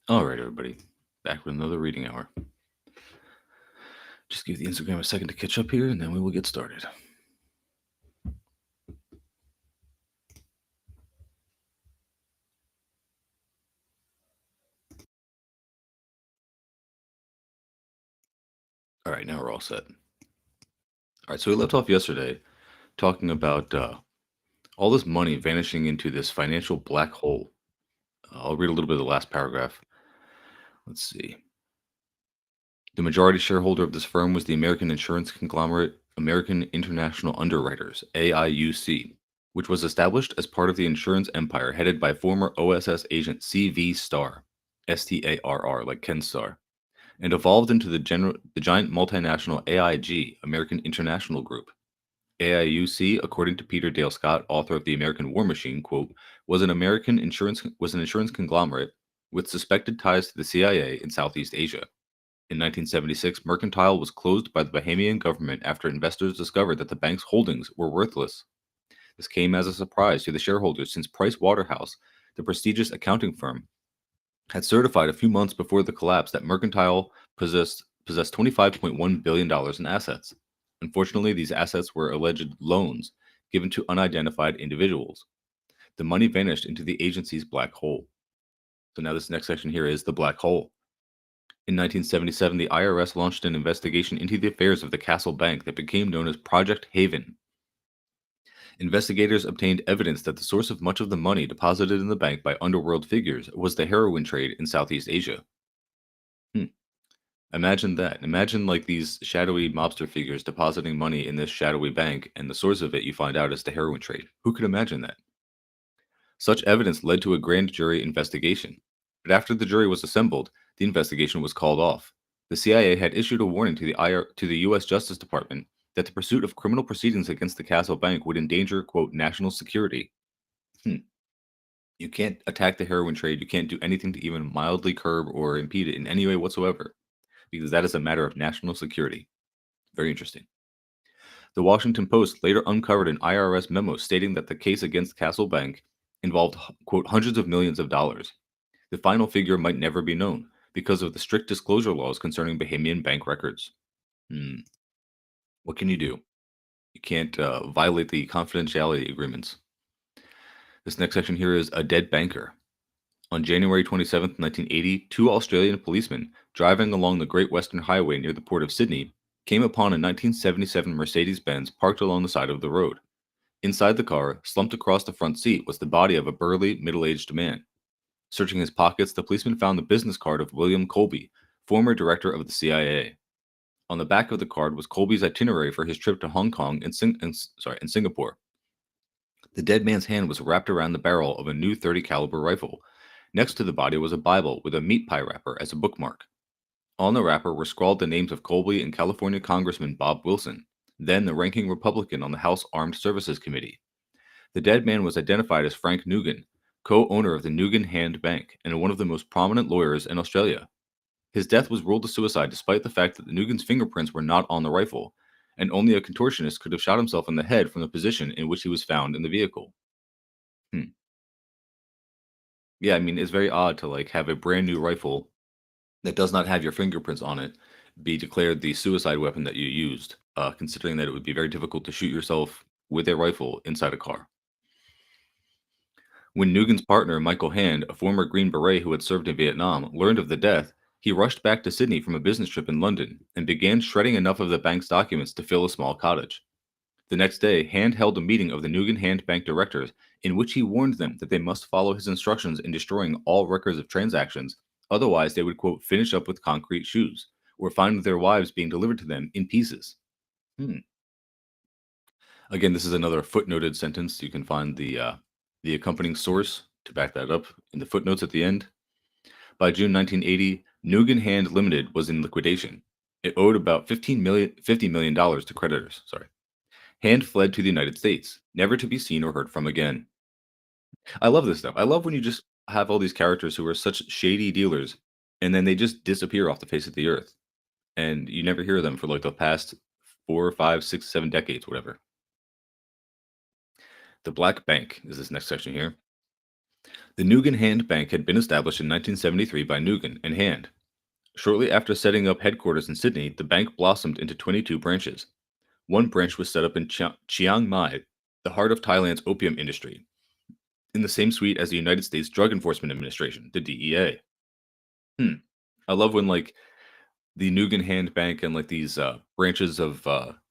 All right, everybody, back with another reading hour. Just give the Instagram a second to catch up here, and then we will get started. All right, now we're all set. All right, so we left off yesterday talking about all this money vanishing into this financial black hole. I'll read a little bit of the last paragraph. Let's see. The majority shareholder of this firm was the American insurance conglomerate American International Underwriters, AIUC, which was established as part of the insurance empire headed by former OSS agent C.V. Starr, Starr, like Ken Starr, and evolved into the giant multinational AIG, American International Group. AIUC, according to Peter Dale Scott, author of The American War Machine, quote, was an insurance conglomerate with suspected ties to the CIA in Southeast Asia. In 1976, Mercantile was closed by the Bahamian government after investors discovered that the bank's holdings were worthless. This came as a surprise to the shareholders since Price Waterhouse, the prestigious accounting firm, had certified a few months before the collapse that Mercantile possessed $25.1 billion in assets. Unfortunately, these assets were alleged loans given to unidentified individuals. The money vanished into the agency's black hole. So now this next section here is the black hole. In 1977, the IRS launched an investigation into the affairs of the Castle Bank that became known as Project Haven. Investigators obtained evidence that the source of much of the money deposited in the bank by underworld figures was the heroin trade in Southeast Asia. Hmm. Imagine that. Imagine like these shadowy mobster figures depositing money in this shadowy bank, and the source of it you find out is the heroin trade. Who could imagine that? Such evidence led to a grand jury investigation. But after the jury was assembled, the investigation was called off. The CIA had issued a warning to the U.S. Justice Department that the pursuit of criminal proceedings against the Castle Bank would endanger, quote, national security. Hmm. You can't attack the heroin trade. You can't do anything to even mildly curb or impede it in any way whatsoever, because that is a matter of national security. Very interesting. The Washington Post later uncovered an IRS memo stating that the case against Castle Bank involved, quote, hundreds of millions of dollars. The final figure might never be known because of the strict disclosure laws concerning Bahamian bank records. Hmm. What can you do? You can't violate the confidentiality agreements. This next section here is a dead banker. On January 27, 1980, two Australian policemen driving along the Great Western Highway near the port of Sydney came upon a 1977 Mercedes Benz parked along the side of the road. Inside the car, slumped across the front seat, was the body of a burly, middle aged man. Searching his pockets, the policeman found the business card of William Colby, former director of the CIA. On the back of the card was Colby's itinerary for his trip to Hong Kong and Singapore. The dead man's hand was wrapped around the barrel of a new 30 caliber rifle. Next to the body was a Bible with a meat pie wrapper as a bookmark. On the wrapper were scrawled the names of Colby and California Congressman Bob Wilson, then the ranking Republican on the House Armed Services Committee. The dead man was identified as Frank Nugan, co-owner of the Nugan Hand Bank and one of the most prominent lawyers in Australia. His death was ruled a suicide despite the fact that the Nugan's fingerprints were not on the rifle, and only a contortionist could have shot himself in the head from the position in which he was found in the vehicle. Hmm. Yeah, I mean, it's very odd to like have a brand new rifle that does not have your fingerprints on it be declared the suicide weapon that you used, considering that it would be very difficult to shoot yourself with a rifle inside a car. When Nugan's partner, Michael Hand, a former Green Beret who had served in Vietnam, learned of the death, he rushed back to Sydney from a business trip in London and began shredding enough of the bank's documents to fill a small cottage. The next day, Hand held a meeting of the Nugan Hand Bank directors in which he warned them that they must follow his instructions in destroying all records of transactions, otherwise they would, quote, finish up with concrete shoes, or find their wives being delivered to them in pieces. Hmm. Again, this is another footnoted sentence. You can find the accompanying source to back that up in the footnotes at the end. By June 1980, Nugan Hand Limited was in liquidation. It owed about $50 million to creditors. Sorry. Hand fled to the United States, never to be seen or heard from again. I love this stuff. I love when you just have all these characters who are such shady dealers, and then they just disappear off the face of the earth, and you never hear them for like the past 4, 5, 6, 7 decades, whatever. The Black Bank is this next section here. The Nugan Hand Bank had been established in 1973 by Nugan and Hand. Shortly after setting up headquarters in Sydney, the bank blossomed into 22 branches. One branch was set up in Chiang Mai, the heart of Thailand's opium industry, in the same suite as the United States Drug Enforcement Administration, the DEA. Hmm. I love when the Nugan Hand Bank and these branches of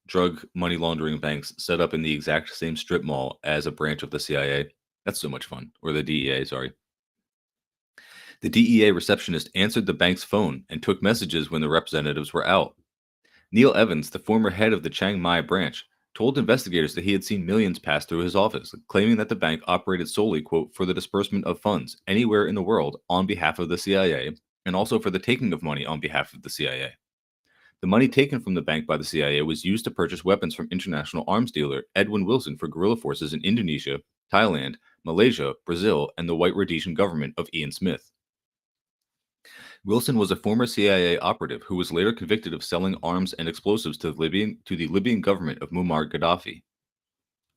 drug money laundering banks set up in the exact same strip mall as a branch of the CIA. That's so much fun. Or the DEA, sorry. The DEA receptionist answered the bank's phone and took messages when the representatives were out. Neil Evans, the former head of the Chiang Mai branch, told investigators that he had seen millions pass through his office, claiming that the bank operated solely, quote, for the disbursement of funds anywhere in the world on behalf of the CIA, and also for the taking of money on behalf of the CIA. The money taken from the bank by the CIA was used to purchase weapons from international arms dealer Edwin Wilson for guerrilla forces in Indonesia, Thailand, Malaysia, Brazil, and the White Rhodesian government of Ian Smith. Wilson was a former CIA operative who was later convicted of selling arms and explosives to the Libyan government of Muammar Gaddafi.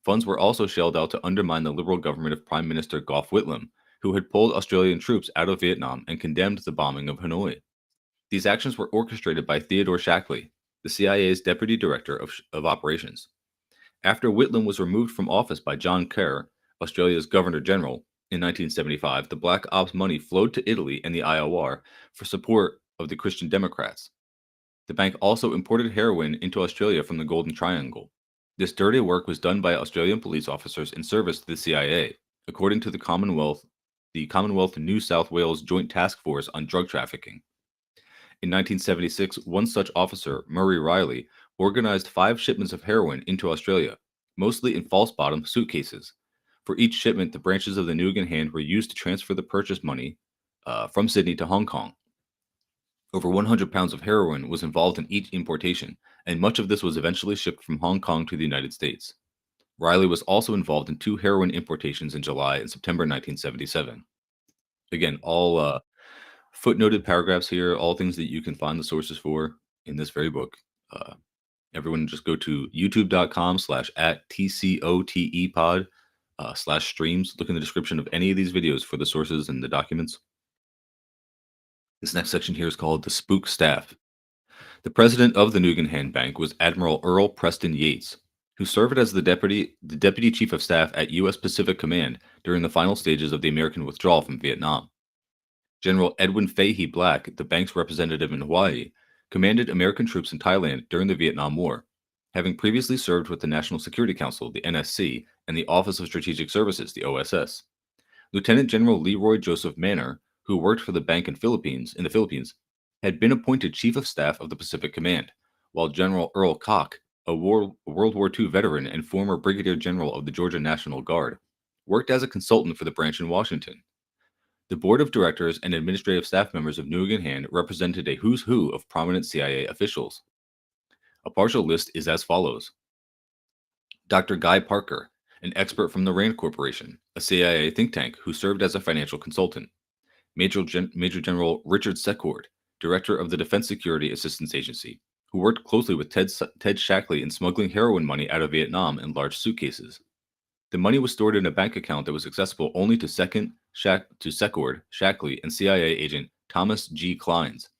Funds were also shelled out to undermine the Liberal government of Prime Minister Gough Whitlam, who had pulled Australian troops out of Vietnam and condemned the bombing of Hanoi. These actions were orchestrated by Theodore Shackley, the CIA's deputy director of operations. After Whitlam was removed from office by John Kerr, Australia's Governor General, in 1975, the Black Ops money flowed to Italy and the IOR for support of the Christian Democrats. The bank also imported heroin into Australia from the Golden Triangle. This dirty work was done by Australian police officers in service to the CIA, according to the Commonwealth New South Wales Joint Task Force on Drug Trafficking. In 1976, one such officer, Murray Riley, organized 5 shipments of heroin into Australia, mostly in false bottom suitcases. For each shipment, the branches of the Nugan Hand were used to transfer the purchase money from Sydney to Hong Kong. Over 100 pounds of heroin was involved in each importation, and much of this was eventually shipped from Hong Kong to the United States. Riley was also involved in 2 heroin importations in July and September 1977. Again, all footnoted paragraphs here, all things that you can find the sources for in this very book. Everyone just go to youtube.com/@TCOTEpod /streams. Look in the description of any of these videos for the sources and the documents. This next section here is called the Spook Staff. The president of the Nugan Hand Bank was Admiral Earl Preston Yates, who served as the deputy chief of staff at U.S. Pacific Command during the final stages of the American withdrawal from Vietnam. General Edwin Fahey Black, the bank's representative in Hawaii, commanded American troops in Thailand during the Vietnam War, having previously served with the National Security Council, the NSC, and the Office of Strategic Services, the OSS. Lieutenant General Leroy Joseph Manor, who worked for the bank in the Philippines, had been appointed Chief of Staff of the Pacific Command, while General Earl Koch, a World War II veteran and former Brigadier General of the Georgia National Guard, worked as a consultant for the branch in Washington. The board of directors and administrative staff members of Nugan Hand represented a who's who of prominent CIA officials. A partial list is as follows. Dr. Guy Parker, an expert from the RAND Corporation, a CIA think tank who served as a financial consultant. Major General Richard Secord, director of the Defense Security Assistance Agency, who worked closely with Ted Shackley in smuggling heroin money out of Vietnam in large suitcases. The money was stored in a bank account that was accessible only to Secord, Shackley, and CIA agent Thomas G. Kleins.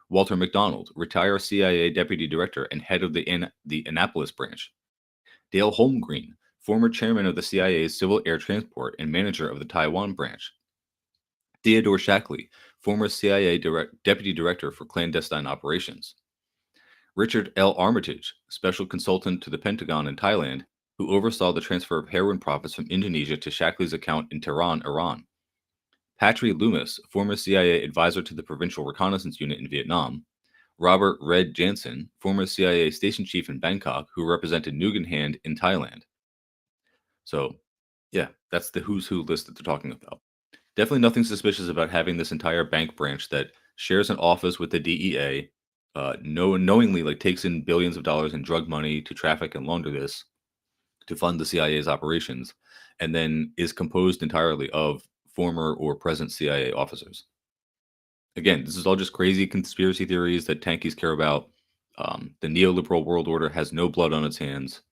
Walter McDonald, retired CIA deputy director and head of the Annapolis branch. Dale Holmgreen, former chairman of the CIA's Civil Air Transport and manager of the Taiwan branch. Theodore Shackley, former CIA deputy director for clandestine operations. Richard L. Armitage, special consultant to the Pentagon in Thailand, who oversaw the transfer of heroin profits from Indonesia to Shackley's account in Tehran, Iran. Patry Loomis, former CIA advisor to the Provincial Reconnaissance Unit in Vietnam. Robert Red Jansen, former CIA station chief in Bangkok, who represented Nugan Hand in Thailand. So, yeah, that's the who's who list that they're talking about. Definitely nothing suspicious about having this entire bank branch that shares an office with the DEA, knowingly takes in billions of dollars in drug money to traffic and launder this to fund the CIA's operations, and then is composed entirely of former or present CIA officers. Again, this is all just crazy conspiracy theories that tankies care about. The neoliberal world order has no blood on its hands.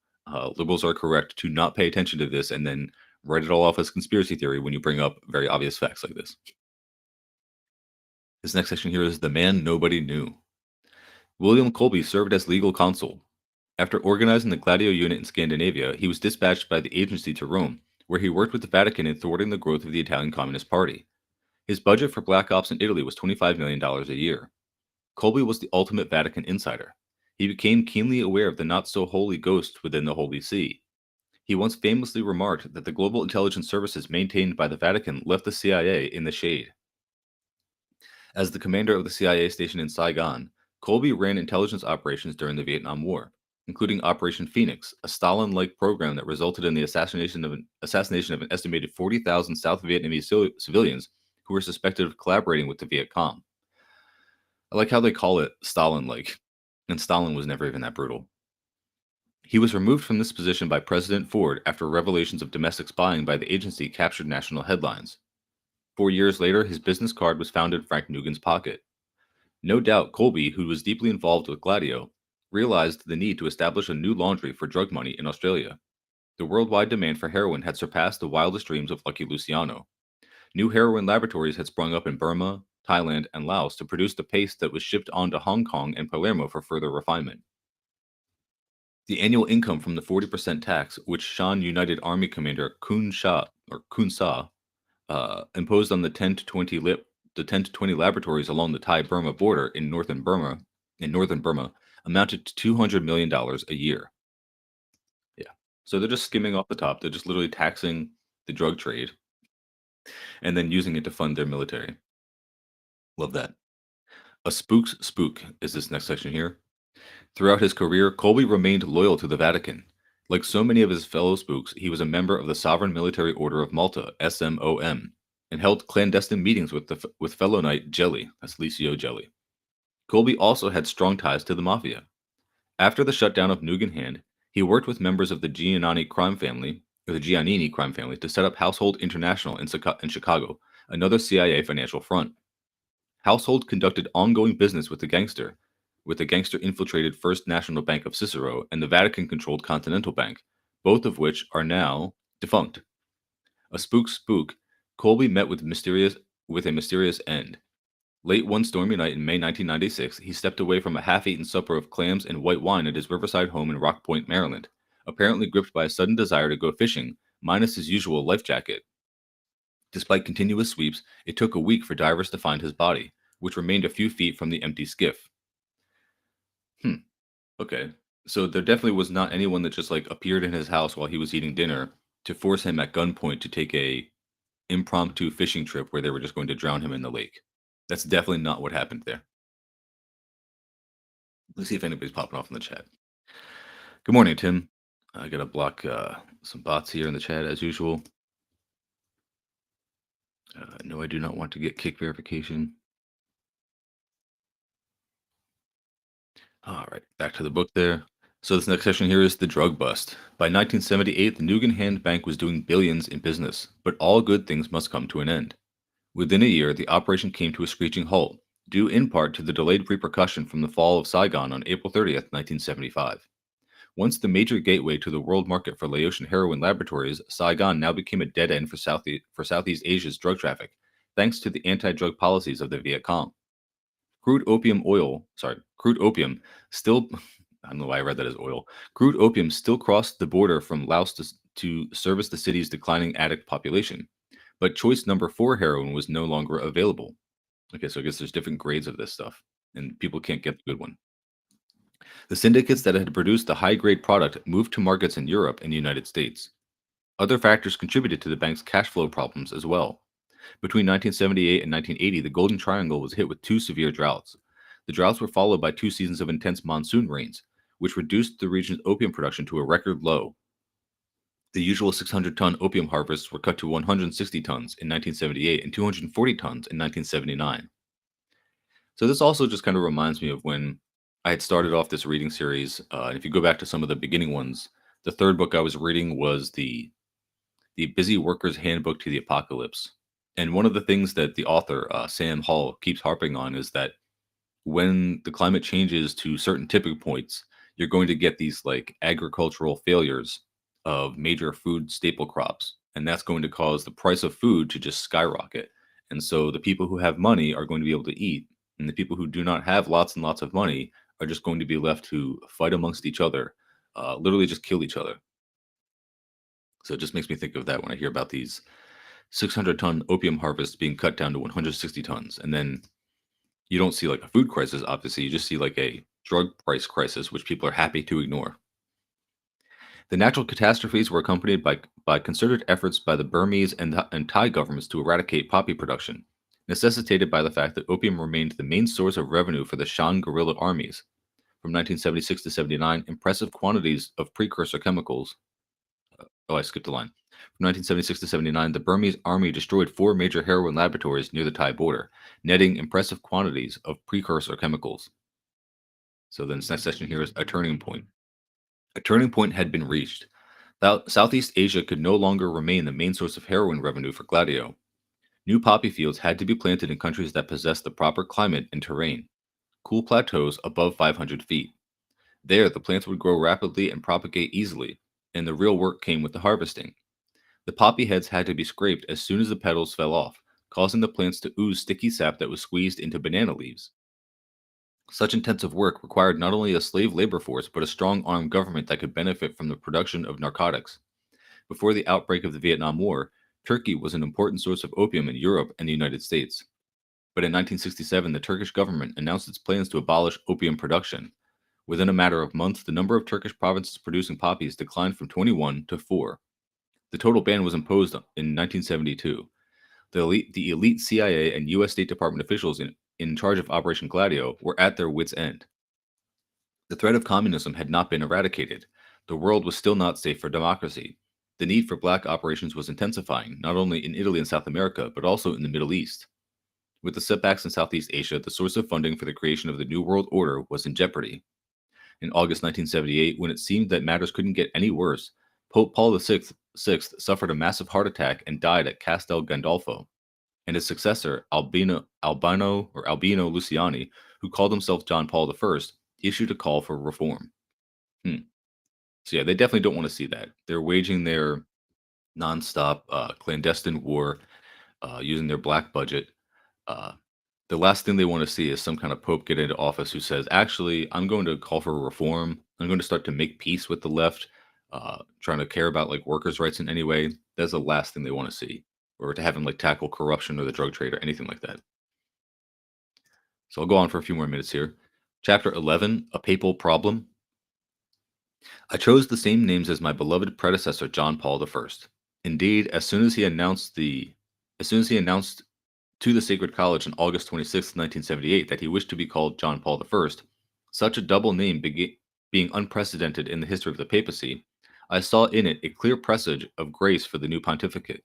Liberals are correct to not pay attention to this and then Write it all off as conspiracy theory when you bring up very obvious facts like this. This next section here is the man nobody knew. William Colby served as legal counsel. After organizing the Gladio unit in Scandinavia, he was dispatched by the agency to Rome, where he worked with the Vatican in thwarting the growth of the Italian Communist Party. His budget for black ops in Italy was $25 million a year. Colby was the ultimate Vatican insider. He became keenly aware of the not-so-holy ghost within the Holy See. He once famously remarked that the global intelligence services maintained by the Vatican left the CIA in the shade. As the commander of the CIA station in Saigon, Colby ran intelligence operations during the Vietnam War, including Operation Phoenix, a Stalin-like program that resulted in the assassination of an estimated 40,000 South Vietnamese civilians who were suspected of collaborating with the Viet Cong. I like how they call it Stalin-like, and Stalin was never even that brutal. He was removed from this position by President Ford after revelations of domestic spying by the agency captured national headlines. 4 years later, his business card was found in Frank Nugan's pocket. No doubt Colby, who was deeply involved with Gladio, realized the need to establish a new laundry for drug money in Australia. The worldwide demand for heroin had surpassed the wildest dreams of Lucky Luciano. New heroin laboratories had sprung up in Burma, Thailand, and Laos to produce the paste that was shipped on to Hong Kong and Palermo for further refinement. The annual income from the 40% tax, which Shan United Army Commander Kun Sa imposed on the 10 to 20 laboratories along the Thai-Burma border in northern Burma, amounted to $200 million a year. Yeah. So they're just skimming off the top. They're just literally taxing the drug trade and then using it to fund their military. Love that. A spook's spook is this next section here. Throughout his career, Colby remained loyal to the Vatican. Like so many of his fellow spooks, he was a member of the Sovereign Military Order of Malta, SMOM, and held clandestine meetings with fellow knight Gelli, that's Licio Gelli. Colby also had strong ties to the mafia. After the shutdown of Nugan Hand, he worked with members of the Giannini crime family, to set up Household International in Chicago, another CIA financial front. Household conducted ongoing business with the gangster infiltrated First National Bank of Cicero and the Vatican-controlled Continental Bank, both of which are now defunct. A spook, Colby met with a mysterious end. Late one stormy night in May 1996, he stepped away from a half-eaten supper of clams and white wine at his riverside home in Rock Point, Maryland, apparently gripped by a sudden desire to go fishing, minus his usual life jacket. Despite continuous sweeps, it took a week for divers to find his body, which remained a few feet from the empty skiff. Okay. So there definitely was not anyone that just like appeared in his house while he was eating dinner to force him at gunpoint to take a impromptu fishing trip where they were just going to drown him in the lake. That's definitely not what happened there. Let's see if anybody's popping off in the chat. Good morning, Tim. I gotta block some bots here in the chat as usual. No, I do not want to get kick verification. All right, back to the book there. So this next section here is the drug bust. By 1978, the Nugan Hand Bank was doing billions in business, but all good things must come to an end. Within a year, the operation came to a screeching halt, due in part to the delayed repercussion from the fall of Saigon on April 30th, 1975. Once the major gateway to the world market for Laotian heroin laboratories, Saigon now became a dead end for Southeast Asia's drug traffic, thanks to the anti-drug policies of the Viet Cong. Crude opium still, I don't know why I read that as oil. Crude opium still crossed the border from Laos to service the city's declining addict population. But choice number 4 heroin was no longer available. Okay, so I guess there's different grades of this stuff, and people can't get the good one. The syndicates that had produced the high-grade product moved to markets in Europe and the United States. Other factors contributed to the bank's cash flow problems as well. Between 1978 and 1980, the Golden Triangle was hit with 2 severe droughts. The droughts were followed by 2 seasons of intense monsoon rains, which reduced the region's opium production to a record low. The usual 600-ton opium harvests were cut to 160 tons in 1978 and 240 tons in 1979. So this also just kind of reminds me of when I had started off this reading series. And if you go back to some of the beginning ones, the third book I was reading was the Busy Worker's Handbook to the Apocalypse. And one of the things that the author, Sam Hall, keeps harping on is that when the climate changes to certain tipping points, you're going to get these like agricultural failures of major food staple crops. and that's going to cause the price of food to just skyrocket. And so the people who have money are going to be able to eat, and the people who do not have lots and lots of money are just going to be left to fight amongst each other, literally just kill each other. So it just makes me think of that when I hear about these 600-ton opium harvests being cut down to 160 tons. And then you don't see like a food crisis, obviously. You just see like a drug price crisis, which people are happy to ignore. The natural catastrophes were accompanied by concerted efforts by the Burmese and Thai governments to eradicate poppy production, necessitated by the fact that opium remained the main source of revenue for the Shan guerrilla armies. From 1976 to 79, impressive quantities of precursor chemicals. Oh, I skipped a line. From 1976 to 79, the Burmese army destroyed four major heroin laboratories near the Thai border, netting impressive quantities of precursor chemicals. So then this next section here is a turning point. A turning point had been reached. Southeast Asia could no longer remain the main source of heroin revenue for Gladio. New poppy fields had to be planted in countries that possessed the proper climate and terrain, cool plateaus above 500 feet. There, the plants would grow rapidly and propagate easily, and the real work came with the harvesting. The poppy heads had to be scraped as soon as the petals fell off, causing the plants to ooze sticky sap that was squeezed into banana leaves. Such intensive work required not only a slave labor force, but a strong armed government that could benefit from the production of narcotics. Before the outbreak of the Vietnam War, Turkey was an important source of opium in Europe and the United States. But in 1967, the Turkish government announced its plans to abolish opium production. Within a matter of months, the number of Turkish provinces producing poppies declined from 21 to 4. The total ban was imposed in 1972. The elite CIA and U.S. State Department officials in charge of Operation Gladio were at their wits' end. The threat of communism had not been eradicated. The world was still not safe for democracy. The need for black operations was intensifying, not only in Italy and South America, but also in the Middle East. With the setbacks in Southeast Asia, the source of funding for the creation of the New World Order was in jeopardy. In August 1978, when it seemed that matters couldn't get any worse, Pope Paul VI suffered a massive heart attack and died at Castel Gandolfo, and his successor, Albino Luciani, who called himself John Paul I, issued a call for reform. So yeah, they definitely don't want to see that. They're waging their nonstop clandestine war using their black budget. Uh, the last thing they want to see is some kind of pope get into office who says, "Actually, I'm going to call for reform. I'm going to start to make peace with the left, trying to care about like workers' rights in any way." That's the last thing they want to see, or to have him like tackle corruption or the drug trade or anything like that. So I'll go on for a few more minutes here. Chapter 11: A Papal Problem. I chose the same names as my beloved predecessor John Paul I. Indeed, as soon as he announced to the Sacred College on August 26, 1978, that he wished to be called John Paul I, such a double name being unprecedented in the history of the papacy, I saw in it a clear presage of grace for the new pontificate.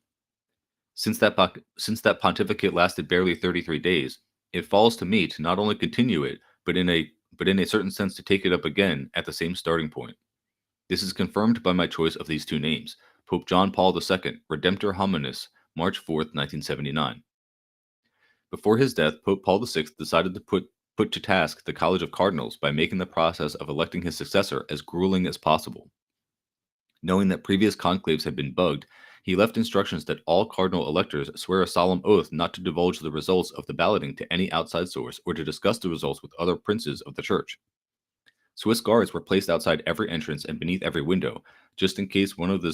Since that pontificate lasted barely 33 days, it falls to me to not only continue it, but in a certain sense to take it up again at the same starting point. This is confirmed by my choice of these two names, Pope John Paul II, Redemptor Hominis, March 4th, 1979. Before his death, Pope Paul VI decided to put to task the College of Cardinals by making the process of electing his successor as grueling as possible. Knowing that previous conclaves had been bugged, he left instructions that all cardinal electors swear a solemn oath not to divulge the results of the balloting to any outside source or to discuss the results with other princes of the church. Swiss guards were placed outside every entrance and beneath every window, just in case one of the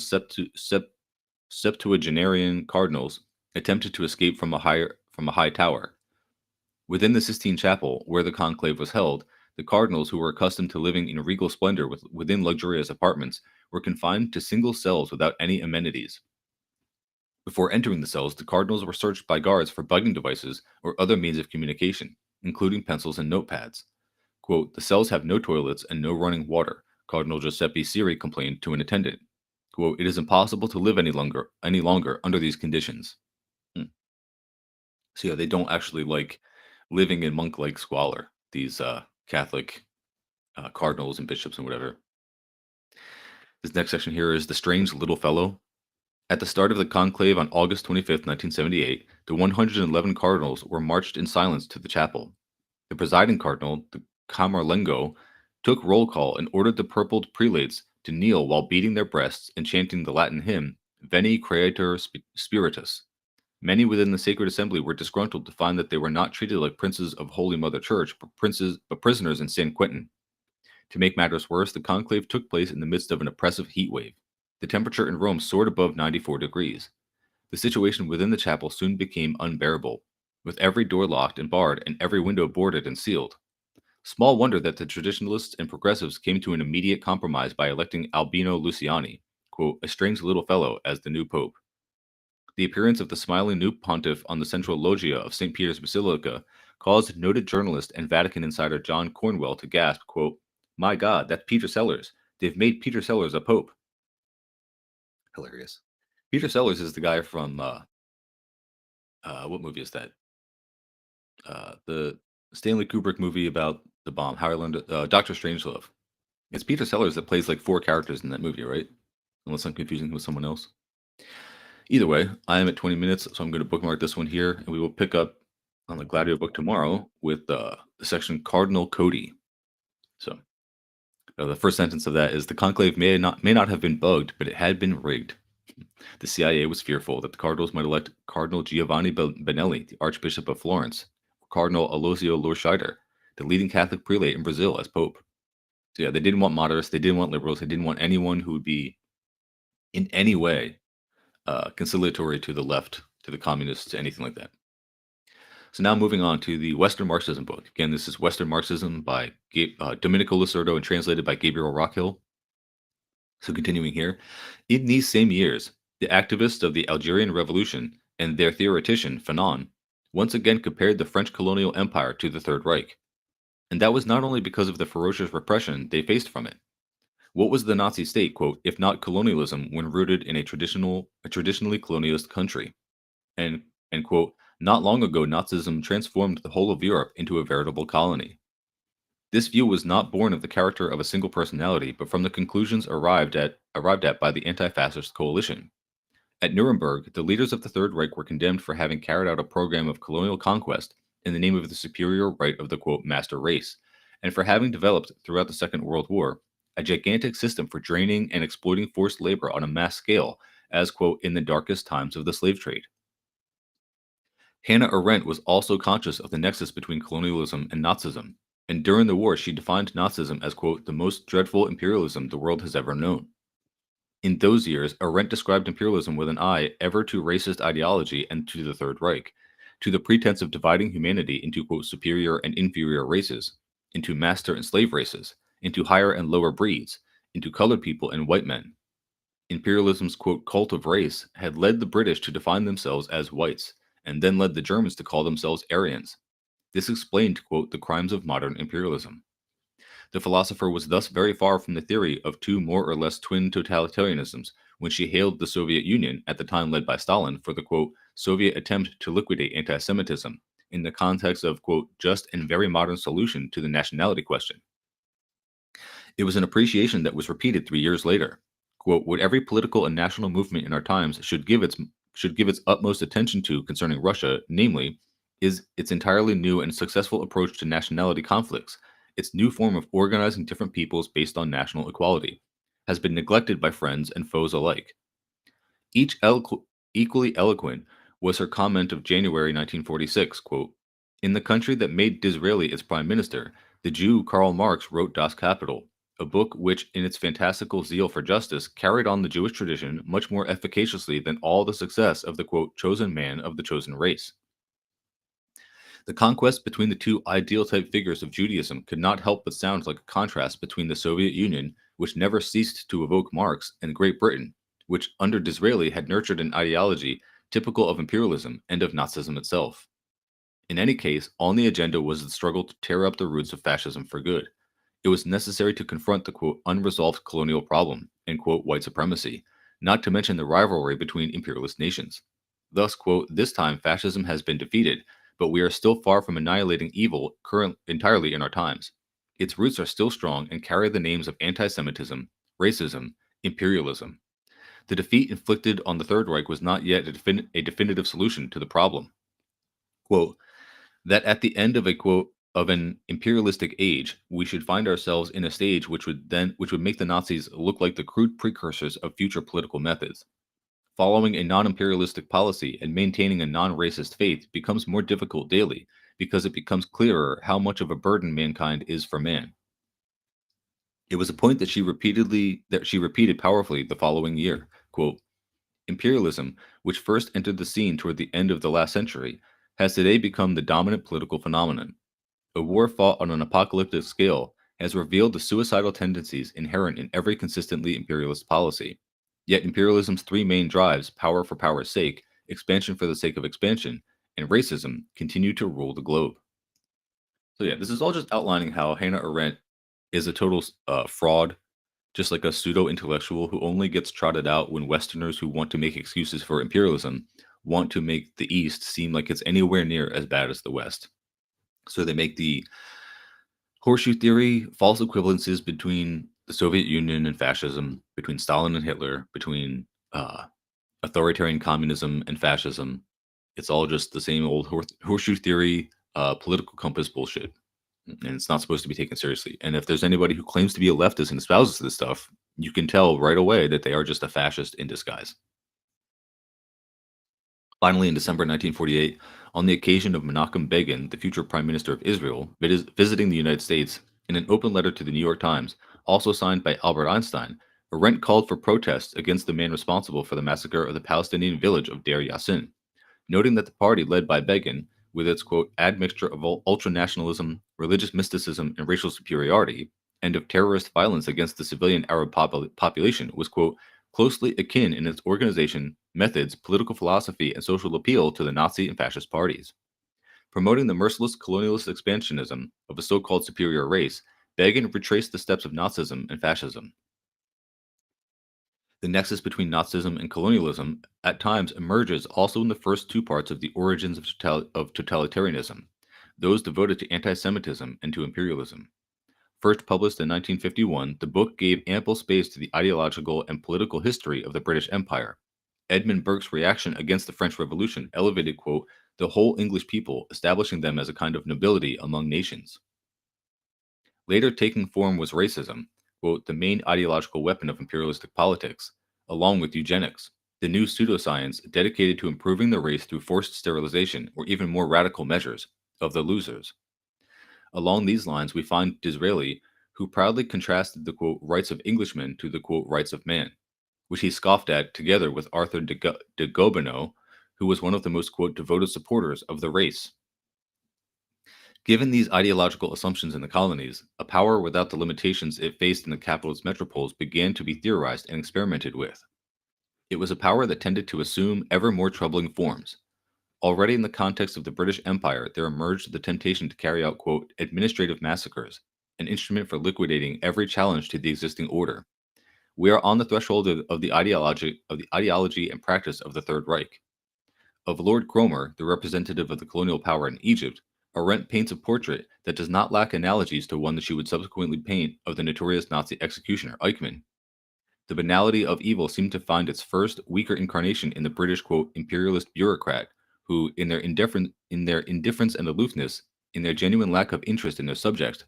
septuagenarian cardinals attempted to escape from a high tower. Within the Sistine Chapel, where the conclave was held, the cardinals, who were accustomed to living in regal splendor within luxurious apartments, were confined to single cells without any amenities. Before entering the cells, the cardinals were searched by guards for bugging devices or other means of communication, including pencils and notepads. Quote, "The cells have no toilets and no running water," Cardinal Giuseppe Siri complained to an attendant. Quote, "It is impossible to live any longer under these conditions." Hmm. So yeah, they don't actually like living in monk-like squalor, these Catholic cardinals and bishops and whatever. This next section here is the strange little fellow. At the start of the conclave on August 25th, 1978, the 111 cardinals were marched in silence to the chapel. The presiding cardinal, the Camerlengo, took roll call and ordered the purpled prelates to kneel while beating their breasts and chanting the Latin hymn, Veni Creator Spiritus. Many within the sacred assembly were disgruntled to find that they were not treated like princes of Holy Mother Church, but prisoners in San Quentin. To make matters worse, the conclave took place in the midst of an oppressive heat wave. The temperature in Rome soared above 94 degrees. The situation within the chapel soon became unbearable, with every door locked and barred and every window boarded and sealed. Small wonder that the traditionalists and progressives came to an immediate compromise by electing Albino Luciani, quote, a strange little fellow, as the new pope. The appearance of the smiling new pontiff on the central loggia of St. Peter's Basilica caused noted journalist and Vatican insider John Cornwell to gasp, quote, "My God, that's Peter Sellers. They've made Peter Sellers a pope." Hilarious. Peter Sellers is the guy from, what movie is that? The Stanley Kubrick movie about the bomb, How I Learned Doctor Strangelove. It's Peter Sellers that plays like 4 characters in that movie, right? Unless I'm confusing him with someone else. Either way, I am at 20 minutes, so I'm going to bookmark this one here, and we will pick up on the Gladio book tomorrow with the section Cardinal Cody. So the first sentence of that is the conclave may not have been bugged, but it had been rigged. The CIA was fearful that the cardinals might elect Cardinal Giovanni Benelli, the Archbishop of Florence, or Cardinal Alosio Lorscheider, the leading Catholic prelate in Brazil, as Pope. So yeah, they didn't want moderates, they didn't want liberals, they didn't want anyone who would be in any way conciliatory to the left, to the communists, to anything like that. So now moving on to the Western Marxism book. Again, this is Western Marxism by Domenico Losurdo and translated by Gabriel Rockhill. So continuing here, in these same years, the activists of the Algerian Revolution and their theoretician Fanon once again compared the French colonial empire to the Third Reich. And that was not only because of the ferocious repression they faced from it. What was the Nazi state, quote, if not colonialism when rooted in a traditionally colonialist country? And quote, not long ago Nazism transformed the whole of Europe into a veritable colony. This view was not born of the character of a single personality, but from the conclusions arrived at by the anti-fascist coalition. At Nuremberg, the leaders of the Third Reich were condemned for having carried out a program of colonial conquest in the name of the superior right of the, quote, master race, and for having developed, throughout the Second World War, a gigantic system for draining and exploiting forced labor on a mass scale, as, quote, in the darkest times of the slave trade. Hannah Arendt was also conscious of the nexus between colonialism and Nazism, and during the war she defined Nazism as, quote, the most dreadful imperialism the world has ever known. In those years, Arendt described imperialism with an eye ever to racist ideology and to the Third Reich, to the pretense of dividing humanity into, quote, superior and inferior races, into master and slave races, into higher and lower breeds, into colored people and white men. Imperialism's, quote, cult of race had led the British to define themselves as whites, and then led the Germans to call themselves Aryans. This explained, quote, the crimes of modern imperialism. The philosopher was thus very far from the theory of 2 more or less twin totalitarianisms when she hailed the Soviet Union, at the time led by Stalin, for the, quote, Soviet attempt to liquidate anti-Semitism in the context of, quote, just and very modern solution to the nationality question. It was an appreciation that was repeated 3 years later. Quote, what every political and national movement in our times should give its utmost attention to concerning Russia, namely, is its entirely new and successful approach to nationality conflicts. Its new form of organizing different peoples based on national equality has been neglected by friends and foes alike. Equally eloquent was her comment of January 1946, quote, in the country that made Disraeli its prime minister, the Jew Karl Marx wrote Das Kapital, a book which, in its fantastical zeal for justice, carried on the Jewish tradition much more efficaciously than all the success of the, quote, chosen man of the chosen race. The conquest between the 2 ideal-type figures of Judaism could not help but sound like a contrast between the Soviet Union, which never ceased to evoke Marx, and Great Britain, which under Disraeli had nurtured an ideology typical of imperialism and of Nazism itself. In any case, on the agenda was the struggle to tear up the roots of fascism for good. It was necessary to confront the, quote, unresolved colonial problem and, quote, white supremacy, not to mention the rivalry between imperialist nations. Thus, quote, this time fascism has been defeated, but we are still far from annihilating evil entirely in our times. Its roots are still strong and carry the names of anti-Semitism, racism, imperialism. The defeat inflicted on the Third Reich was not yet a definitive solution to the problem. Quote, that at the end of a, quote, of an imperialistic age, we should find ourselves in a stage which would make the Nazis look like the crude precursors of future political methods. Following a non imperialistic policy and maintaining a non racist faith becomes more difficult daily because it becomes clearer how much of a burden mankind is for man. It was a point that she repeated powerfully the following year. Quote, imperialism, which first entered the scene toward the end of the last century, has today become the dominant political phenomenon. A war fought on an apocalyptic scale has revealed the suicidal tendencies inherent in every consistently imperialist policy. Yet imperialism's three main drives, power for power's sake, expansion for the sake of expansion, and racism, continue to rule the globe. So yeah, this is all just outlining how Hannah Arendt is a total fraud, just like a pseudo intellectual who only gets trotted out when Westerners who want to make excuses for imperialism want to make the East seem like it's anywhere near as bad as the West. So they make the horseshoe theory, false equivalences between the Soviet Union and fascism, between Stalin and Hitler, between authoritarian communism and fascism. It's all just the same old horseshoe theory, political compass bullshit. And it's not supposed to be taken seriously. And if there's anybody who claims to be a leftist and espouses this stuff, you can tell right away that they are just a fascist in disguise. Finally, in December 1948, on the occasion of Menachem Begin, the future Prime Minister of Israel, visiting the United States, in an open letter to the New York Times, also signed by Albert Einstein, Arendt called for protests against the man responsible for the massacre of the Palestinian village of Deir Yassin, noting that the party led by Begin, with its quote admixture of ultranationalism, religious mysticism, and racial superiority, and of terrorist violence against the civilian Arab population, was quote closely akin in its organization, methods, political philosophy, and social appeal to the Nazi and fascist parties. Promoting the merciless colonialist expansionism of a so-called superior race, Begin retraced the steps of Nazism and fascism. The nexus between Nazism and colonialism at times emerges also in the first two parts of the origins of totalitarianism, those devoted to anti Semitism and to imperialism. First published in 1951, the book gave ample space to the ideological and political history of the British Empire. Edmund Burke's reaction against the French Revolution elevated, quote, the whole English people, establishing them as a kind of nobility among nations. Later taking form was racism, quote, the main ideological weapon of imperialistic politics, along with eugenics, the new pseudoscience dedicated to improving the race through forced sterilization or even more radical measures of the losers. Along these lines, we find Disraeli, who proudly contrasted the quote rights of Englishmen to the quote rights of man, which he scoffed at together with Arthur de Gobineau, who was one of the most quote devoted supporters of the race. Given these ideological assumptions in the colonies, a power without the limitations it faced in the capitalist metropoles began to be theorized and experimented with. It was a power that tended to assume ever more troubling forms. Already in the context of the British Empire, there emerged the temptation to carry out, quote, administrative massacres, an instrument for liquidating every challenge to the existing order. We are on the threshold of the ideology and practice of the Third Reich. Of Lord Cromer, the representative of the colonial power in Egypt, Arendt paints a portrait that does not lack analogies to one that she would subsequently paint of the notorious Nazi executioner Eichmann. The banality of evil seemed to find its first, weaker incarnation in the British, quote, imperialist bureaucrat, who, in their indifference and aloofness, in their genuine lack of interest in their subjects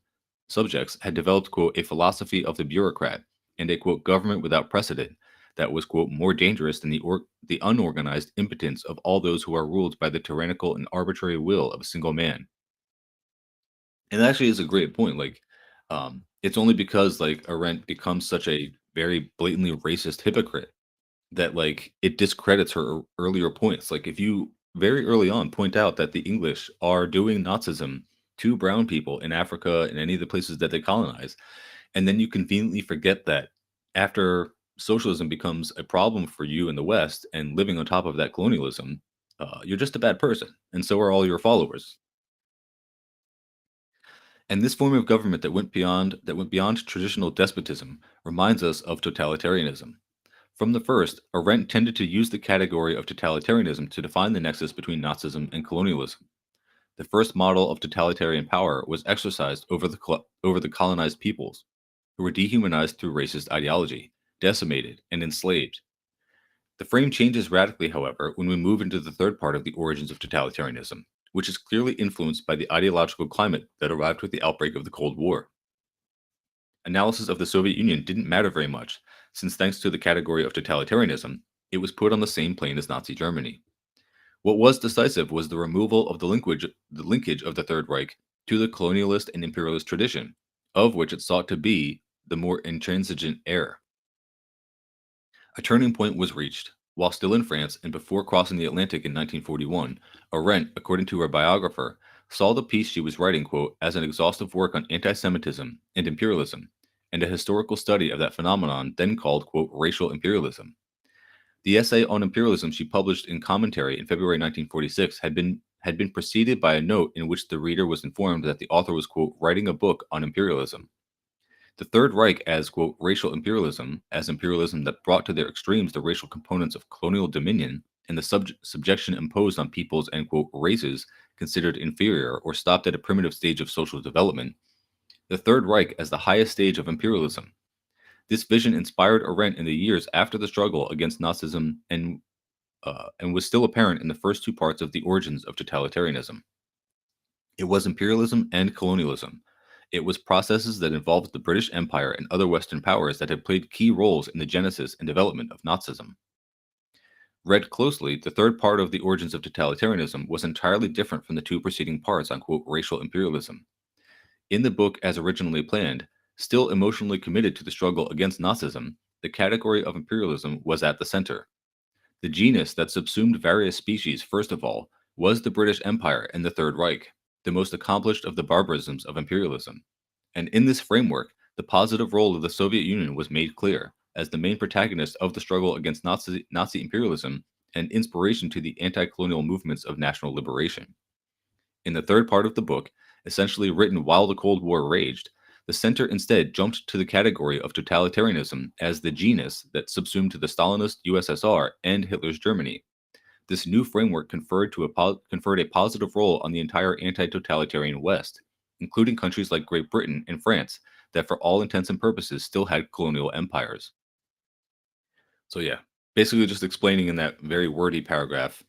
had developed, quote, a philosophy of the bureaucrat and a, quote, government without precedent that was, quote, more dangerous than the unorganized impotence of all those who are ruled by the tyrannical and arbitrary will of a single man. And that actually is a great point. Like, it's only because like Arendt becomes such a very blatantly racist hypocrite that like it discredits her earlier points. Like, if you very early on point out that the English are doing Nazism to brown people in Africa and any of the places that they colonize, and then you conveniently forget that after socialism becomes a problem for you in the West and living on top of that colonialism, you're just a bad person, and so are all your followers. And this form of government that went beyond traditional despotism reminds us of totalitarianism. From the first, Arendt tended to use the category of totalitarianism to define the nexus between Nazism and colonialism. The first model of totalitarian power was exercised over the colonized peoples, who were dehumanized through racist ideology, decimated, and enslaved. The frame changes radically, however, when we move into the third part of the origins of totalitarianism, which is clearly influenced by the ideological climate that arrived with the outbreak of the Cold War. Analysis of the Soviet Union didn't matter very much, since thanks to the category of totalitarianism, It was put on the same plane as Nazi Germany. What was decisive was the removal of the linkage of the Third Reich to the colonialist and imperialist tradition, of which it sought to be the more intransigent heir. A turning point was reached. While still in France and before crossing the Atlantic in 1941, Arendt, according to her biographer, saw the piece she was writing, quote, as an exhaustive work on anti Semitism and imperialism, and a historical study of that phenomenon then called, quote, racial imperialism. The essay on imperialism she published in Commentary in February 1946 had been preceded by a note in which the reader was informed that the author was, quote, writing a book on imperialism. The Third Reich as, quote, racial imperialism, as imperialism that brought to their extremes the racial components of colonial dominion and the subjection imposed on peoples and, quote, races considered inferior or stopped at a primitive stage of social development. The Third Reich as the highest stage of imperialism. This vision inspired Arendt in the years after the struggle against Nazism and was still apparent in the first two parts of The Origins of Totalitarianism. It was imperialism and colonialism. It was processes that involved the British Empire and other Western powers that had played key roles in the genesis and development of Nazism. Read closely, the third part of The Origins of Totalitarianism was entirely different from the two preceding parts on, quote, racial imperialism. In the book as originally planned, still emotionally committed to the struggle against Nazism, the category of imperialism was at the center. The genus that subsumed various species, first of all, was the British Empire and the Third Reich, the most accomplished of the barbarisms of imperialism. And in this framework, the positive role of the Soviet Union was made clear as the main protagonist of the struggle against Nazi imperialism and inspiration to the anti colonial movements of national liberation. In the third part of the book, essentially written while the Cold War raged, the center instead jumped to the category of totalitarianism as the genus that subsumed the Stalinist USSR and Hitler's Germany. This new framework conferred a positive role on the entire anti totalitarian West, including countries like Great Britain and France, that for all intents and purposes still had colonial empires. So, yeah, basically just explaining in that very wordy paragraph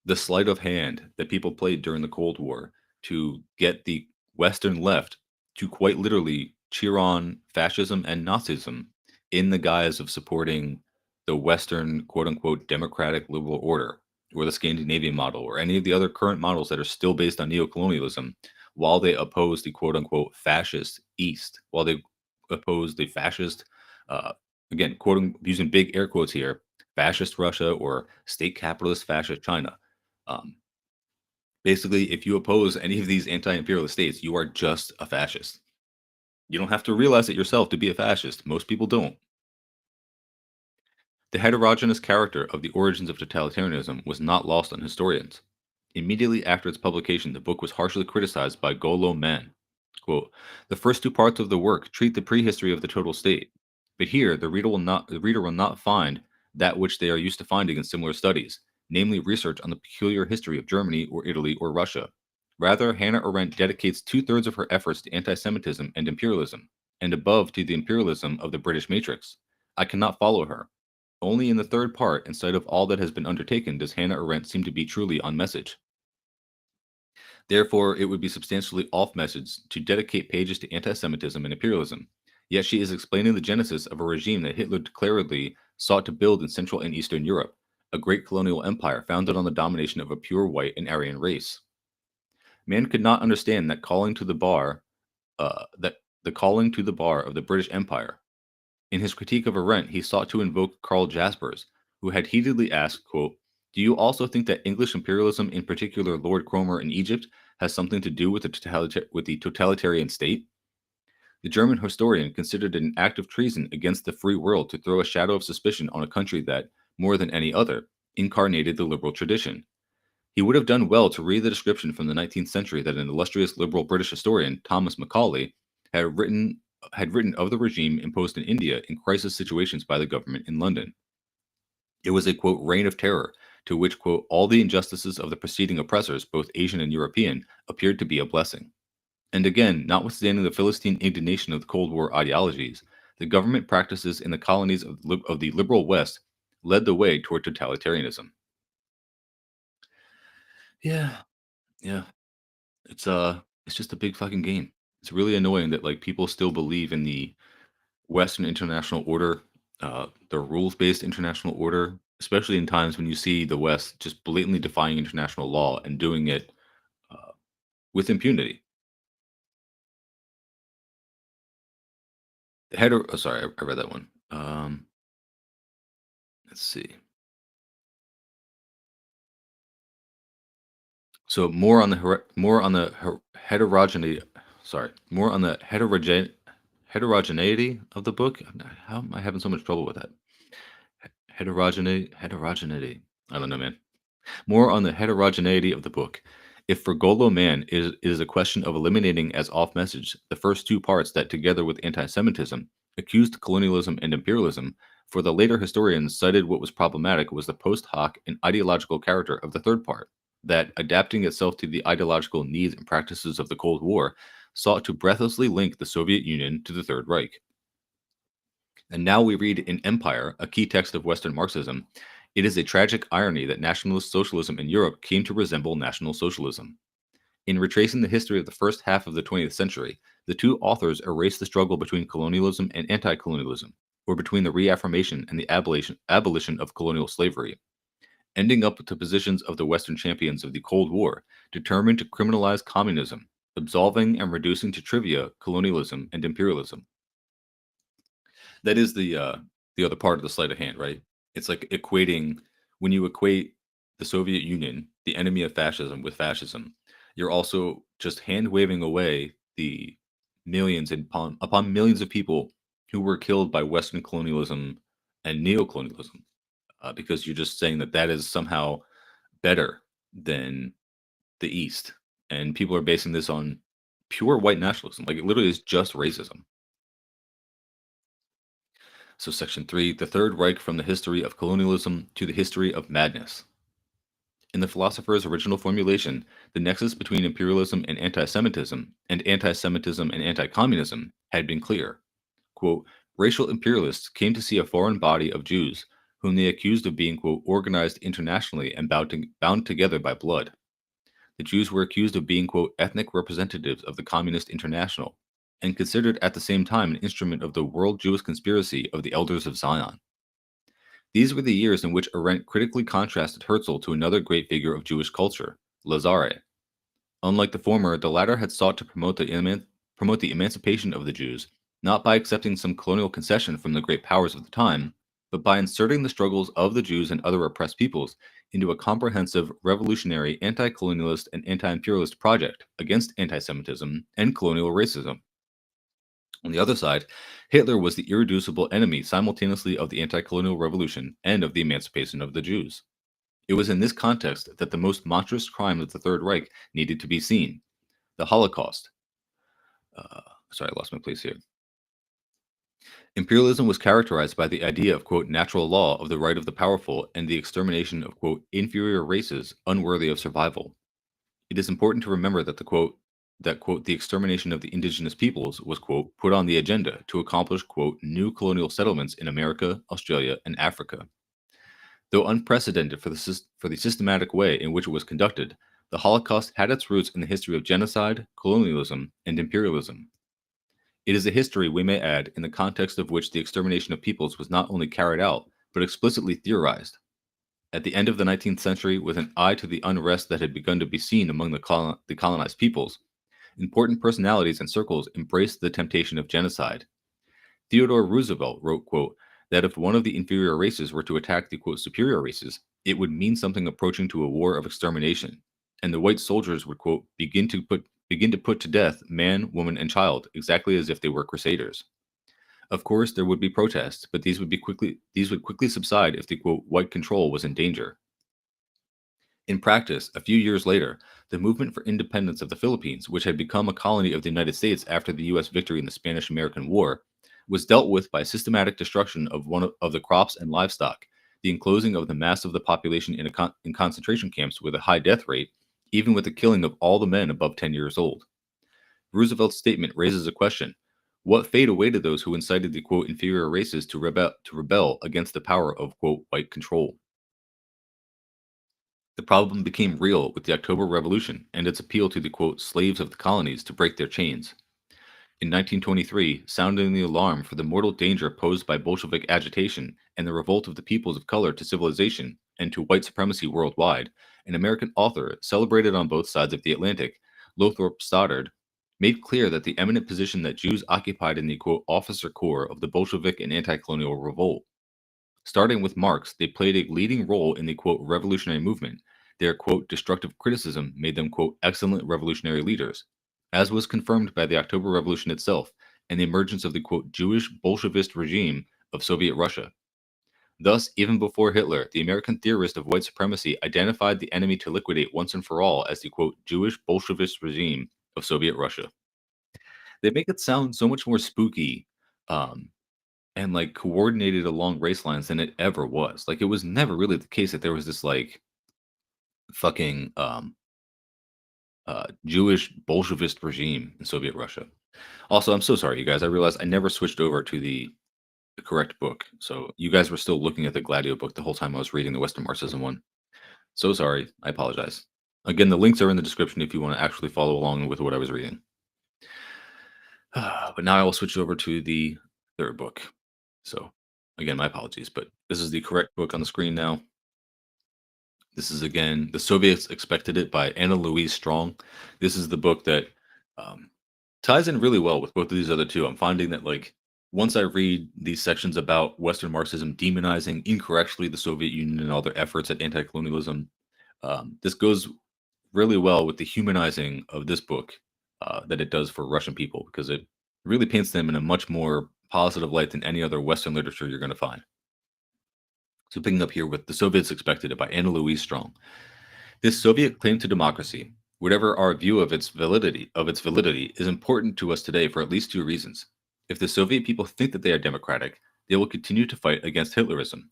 the sleight of hand that people played during the Cold War to get the Western left to quite literally cheer on fascism and Nazism in the guise of supporting the Western quote unquote democratic liberal order or the Scandinavian model or any of the other current models that are still based on neocolonialism while they oppose the quote unquote fascist East, while they oppose the fascist, uh, again, quoting using big air quotes here, fascist Russia or state capitalist fascist China. Um, Basically, if you oppose any of these anti-imperialist states, you are just a fascist. You don't have to realize it yourself to be a fascist. Most people don't. The heterogeneous character of The Origins of Totalitarianism was not lost on historians. Immediately after its publication, the book was harshly criticized by Golo Man. Quote, the first two parts of the work treat the prehistory of the total state, but here the reader will not find that which they are used to finding in similar studies, namely research on the peculiar history of Germany or Italy or Russia. Rather, Hannah Arendt dedicates two-thirds of her efforts to anti-Semitism and imperialism, and above to the imperialism of the British matrix. I cannot follow her. Only in the third part, in sight of all that has been undertaken, does Hannah Arendt seem to be truly on message. Therefore, it would be substantially off message to dedicate pages to anti Semitism and imperialism. Yet she is explaining the genesis of a regime that Hitler declaredly sought to build in Central and Eastern Europe, a great colonial empire founded on the domination of a pure white and Aryan race. Man could not understand that the calling to the bar of the British Empire. In his critique of Arendt, he sought to invoke Karl Jaspers, who had heatedly asked, quote, do you also think that English imperialism, in particular Lord Cromer in Egypt, has something to do with the totalitarian state? The German historian considered it an act of treason against the free world to throw a shadow of suspicion on a country that, more than any other, incarnated the liberal tradition. He would have done well to read the description from the 19th century that an illustrious liberal British historian, Thomas Macaulay, had written had written of the regime imposed in India in crisis situations by the government in London. It was a quote reign of terror to which quote all the injustices of the preceding oppressors, both Asian and European, appeared to be a blessing. And again, notwithstanding the Philistine indignation of the Cold War ideologies, the government practices in the colonies of the liberal West led the way toward totalitarianism. Yeah, yeah. It's just a big fucking game. It's really annoying that like people still believe in the Western international order, the rules-based international order, especially in times when you see the West just blatantly defying international law and doing it uh, with impunity. Sorry, I read that one. Let's see. So more on the heterogeneity. Sorry, more on the heterogeneity of the book. How am I having so much trouble with that? Heterogeneity. I don't know, man. More on the heterogeneity of the book. If for Golo Man is a question of eliminating as off message the first two parts that, together with anti Semitism, accused colonialism and imperialism, for the later historians cited what was problematic was the post hoc and ideological character of the third part, that, adapting itself to the ideological needs and practices of the Cold War, sought to breathlessly link the Soviet Union to the Third Reich. And now we read in Empire, a key text of Western Marxism, it is a tragic irony that nationalist socialism in Europe came to resemble National Socialism. In retracing the history of the first half of the 20th century, the two authors erase the struggle between colonialism and anti colonialism, or between the reaffirmation and the abolition of colonial slavery, ending up with the positions of the Western champions of the Cold War, determined to criminalize communism, absolving and reducing to trivia colonialism and imperialism. That is the other part of the sleight of hand, right? It's like equating when you equate the Soviet Union, the enemy of fascism, with fascism, you're also just hand waving away the millions and upon millions of people who were killed by Western colonialism and neocolonialism, because you're just saying that that is somehow better than the East, and people are basing this on pure white nationalism. Like it literally is just racism. So, Section 3, the Third Reich from the history of colonialism to the history of madness. In the philosopher's original formulation, the nexus between imperialism and anti Semitism and anti communism had been clear. Quote, racial imperialists came to see a foreign body of Jews, whom they accused of being, quote, organized internationally and bound together by blood. The Jews were accused of being, quote, ethnic representatives of the Communist International, and considered at the same time an instrument of the world Jewish conspiracy of the elders of Zion. These were the years in which Arendt critically contrasted Herzl to another great figure of Jewish culture, Lazare. Unlike the former, the latter had sought to promote the emancipation of the Jews, not by accepting some colonial concession from the great powers of the time, but by inserting the struggles of the Jews and other oppressed peoples into a comprehensive, revolutionary, anti colonialist, and anti imperialist project against anti Semitism and colonial racism. On the other side, Hitler was the irreducible enemy simultaneously of the anti colonial revolution and of the emancipation of the Jews. It was in this context that the most monstrous crime of the Third Reich needed to be seen, the Holocaust. Uh, sorry, I lost my place here. Imperialism was characterized by the idea of, quote, natural law of the right of the powerful and the extermination of, quote, inferior races unworthy of survival. It is important to remember that quote, the extermination of the indigenous peoples was, quote, put on the agenda to accomplish, quote, new colonial settlements in America, Australia, and Africa. Though unprecedented for the systematic way in which it was conducted, the Holocaust had its roots in the history of genocide, colonialism, and imperialism. It is a history, we may add, in the context of which the extermination of peoples was not only carried out, but explicitly theorized. At the end of the 19th century, with an eye to the unrest that had begun to be seen among the colonized peoples, important personalities and circles embraced the temptation of genocide. Theodore Roosevelt wrote, quote, that if one of the inferior races were to attack the, quote, superior races, it would mean something approaching to a war of extermination, and the white soldiers would, quote, begin to put to death man, woman, and child, exactly as if they were crusaders. Of course, there would be protests, but these would quickly subside if the, quote, white control was in danger. In practice, a few years later, the movement for independence of the Philippines, which had become a colony of the United States after the U.S. victory in the Spanish American War, was dealt with by systematic destruction of of the crops and livestock, the enclosing of the mass of the population in concentration camps with a high death rate, even with the killing of all the men above 10 years old. Roosevelt's statement raises a question. What fate awaited those who incited the, quote, inferior races to rebel against the power of, quote, white control? The problem became real with the October Revolution and its appeal to the, quote, slaves of the colonies to break their chains. In 1923, sounding the alarm for the mortal danger posed by Bolshevik agitation and the revolt of the peoples of color to civilization and to white supremacy worldwide, an American author celebrated on both sides of the Atlantic, Lothrop Stoddard, made clear that the eminent position that Jews occupied in the quote officer corps of the Bolshevik and anti-colonial revolt. Starting with Marx, they played a leading role in the quote revolutionary movement. Their quote destructive criticism made them quote excellent revolutionary leaders, as was confirmed by the October Revolution itself and the emergence of the quote Jewish Bolshevist regime of Soviet Russia. Thus, even before Hitler, the American theorist of white supremacy identified the enemy to liquidate once and for all as the quote Jewish Bolshevist regime of Soviet Russia. They make it sound so much more spooky um, and like coordinated along race lines than it ever was. Like it was never really the case that there was this like fucking Jewish Bolshevist regime in Soviet Russia. Also, I'm so sorry, you guys. I realized I never switched over to the correct book. So you guys were still looking at the Gladio book the whole time I was reading the Western Marxism one. So sorry. I apologize. Again, the links are in the description if you want to actually follow along with what I was reading. But now I will switch over to the third book. So again, my apologies, but this is the correct book on the screen now. This is again The Soviets Expected It by Anna Louise Strong. This is the book that um, ties in really well with both of these other two. I'm finding that like once I read these sections about Western Marxism demonizing incorrectly the Soviet Union and all their efforts at anti-colonialism, this goes really well with the humanizing of this book that it does for Russian people because it really paints them in a much more positive light than any other Western literature you're going to find. So picking up here with The Soviets Expected It by Anna Louise Strong. This Soviet claim to democracy, whatever our view of its validity, is important to us today for at least two reasons. If the Soviet people think that they are democratic, they will continue to fight against Hitlerism.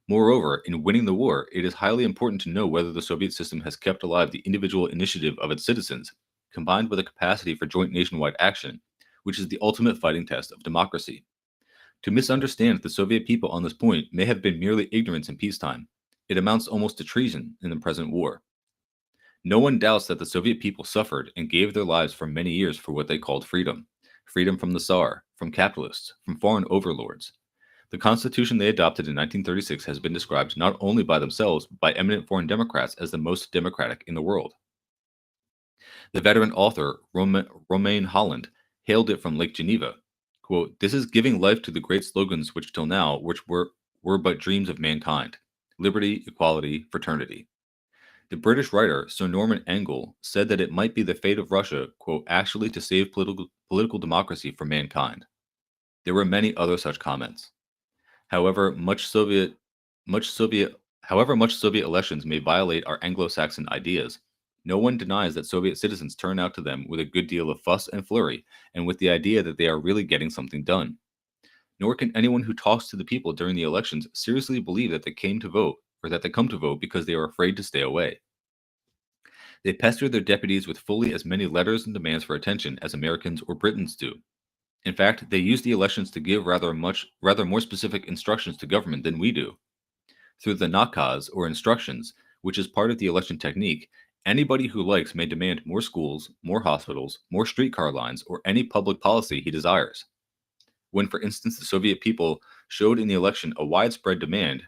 Moreover, in winning the war, it is highly important to know whether the Soviet system has kept alive the individual initiative of its citizens, combined with a capacity for joint nationwide action, which is the ultimate fighting test of democracy. To misunderstand the Soviet people on this point may have been merely ignorance in peacetime. It amounts almost to treason in the present war. No one doubts that the Soviet people suffered and gave their lives for many years for what they called freedom. Freedom from the Tsar, from capitalists, from foreign overlords. The constitution they adopted in 1936 has been described not only by themselves but by eminent foreign Democrats as the most democratic in the world. The veteran author Romain Holland hailed it from Lake Geneva. Quote, "This is giving life to the great slogans which till now were but dreams of mankind. Liberty, equality, fraternity." The British writer Sir Norman Angell said that it might be the fate of Russia, quote, "actually to save political democracy for mankind." There were many other such comments. However, much Soviet much Soviet elections may violate our Anglo-Saxon ideas, no one denies that Soviet citizens turn out to them with a good deal of fuss and flurry and with the idea that they are really getting something done. Nor can anyone who talks to the people during the elections seriously believe that they came to vote or that they come to vote because they are afraid to stay away. They pester their deputies with fully as many letters and demands for attention as Americans or Britons do. In fact, they use the elections to give rather more specific instructions to government than we do. Through the nakaz or instructions, which is part of the election technique, anybody who likes may demand more schools, more hospitals, more streetcar lines, or any public policy he desires. When, for instance, the Soviet people showed in the election a widespread demand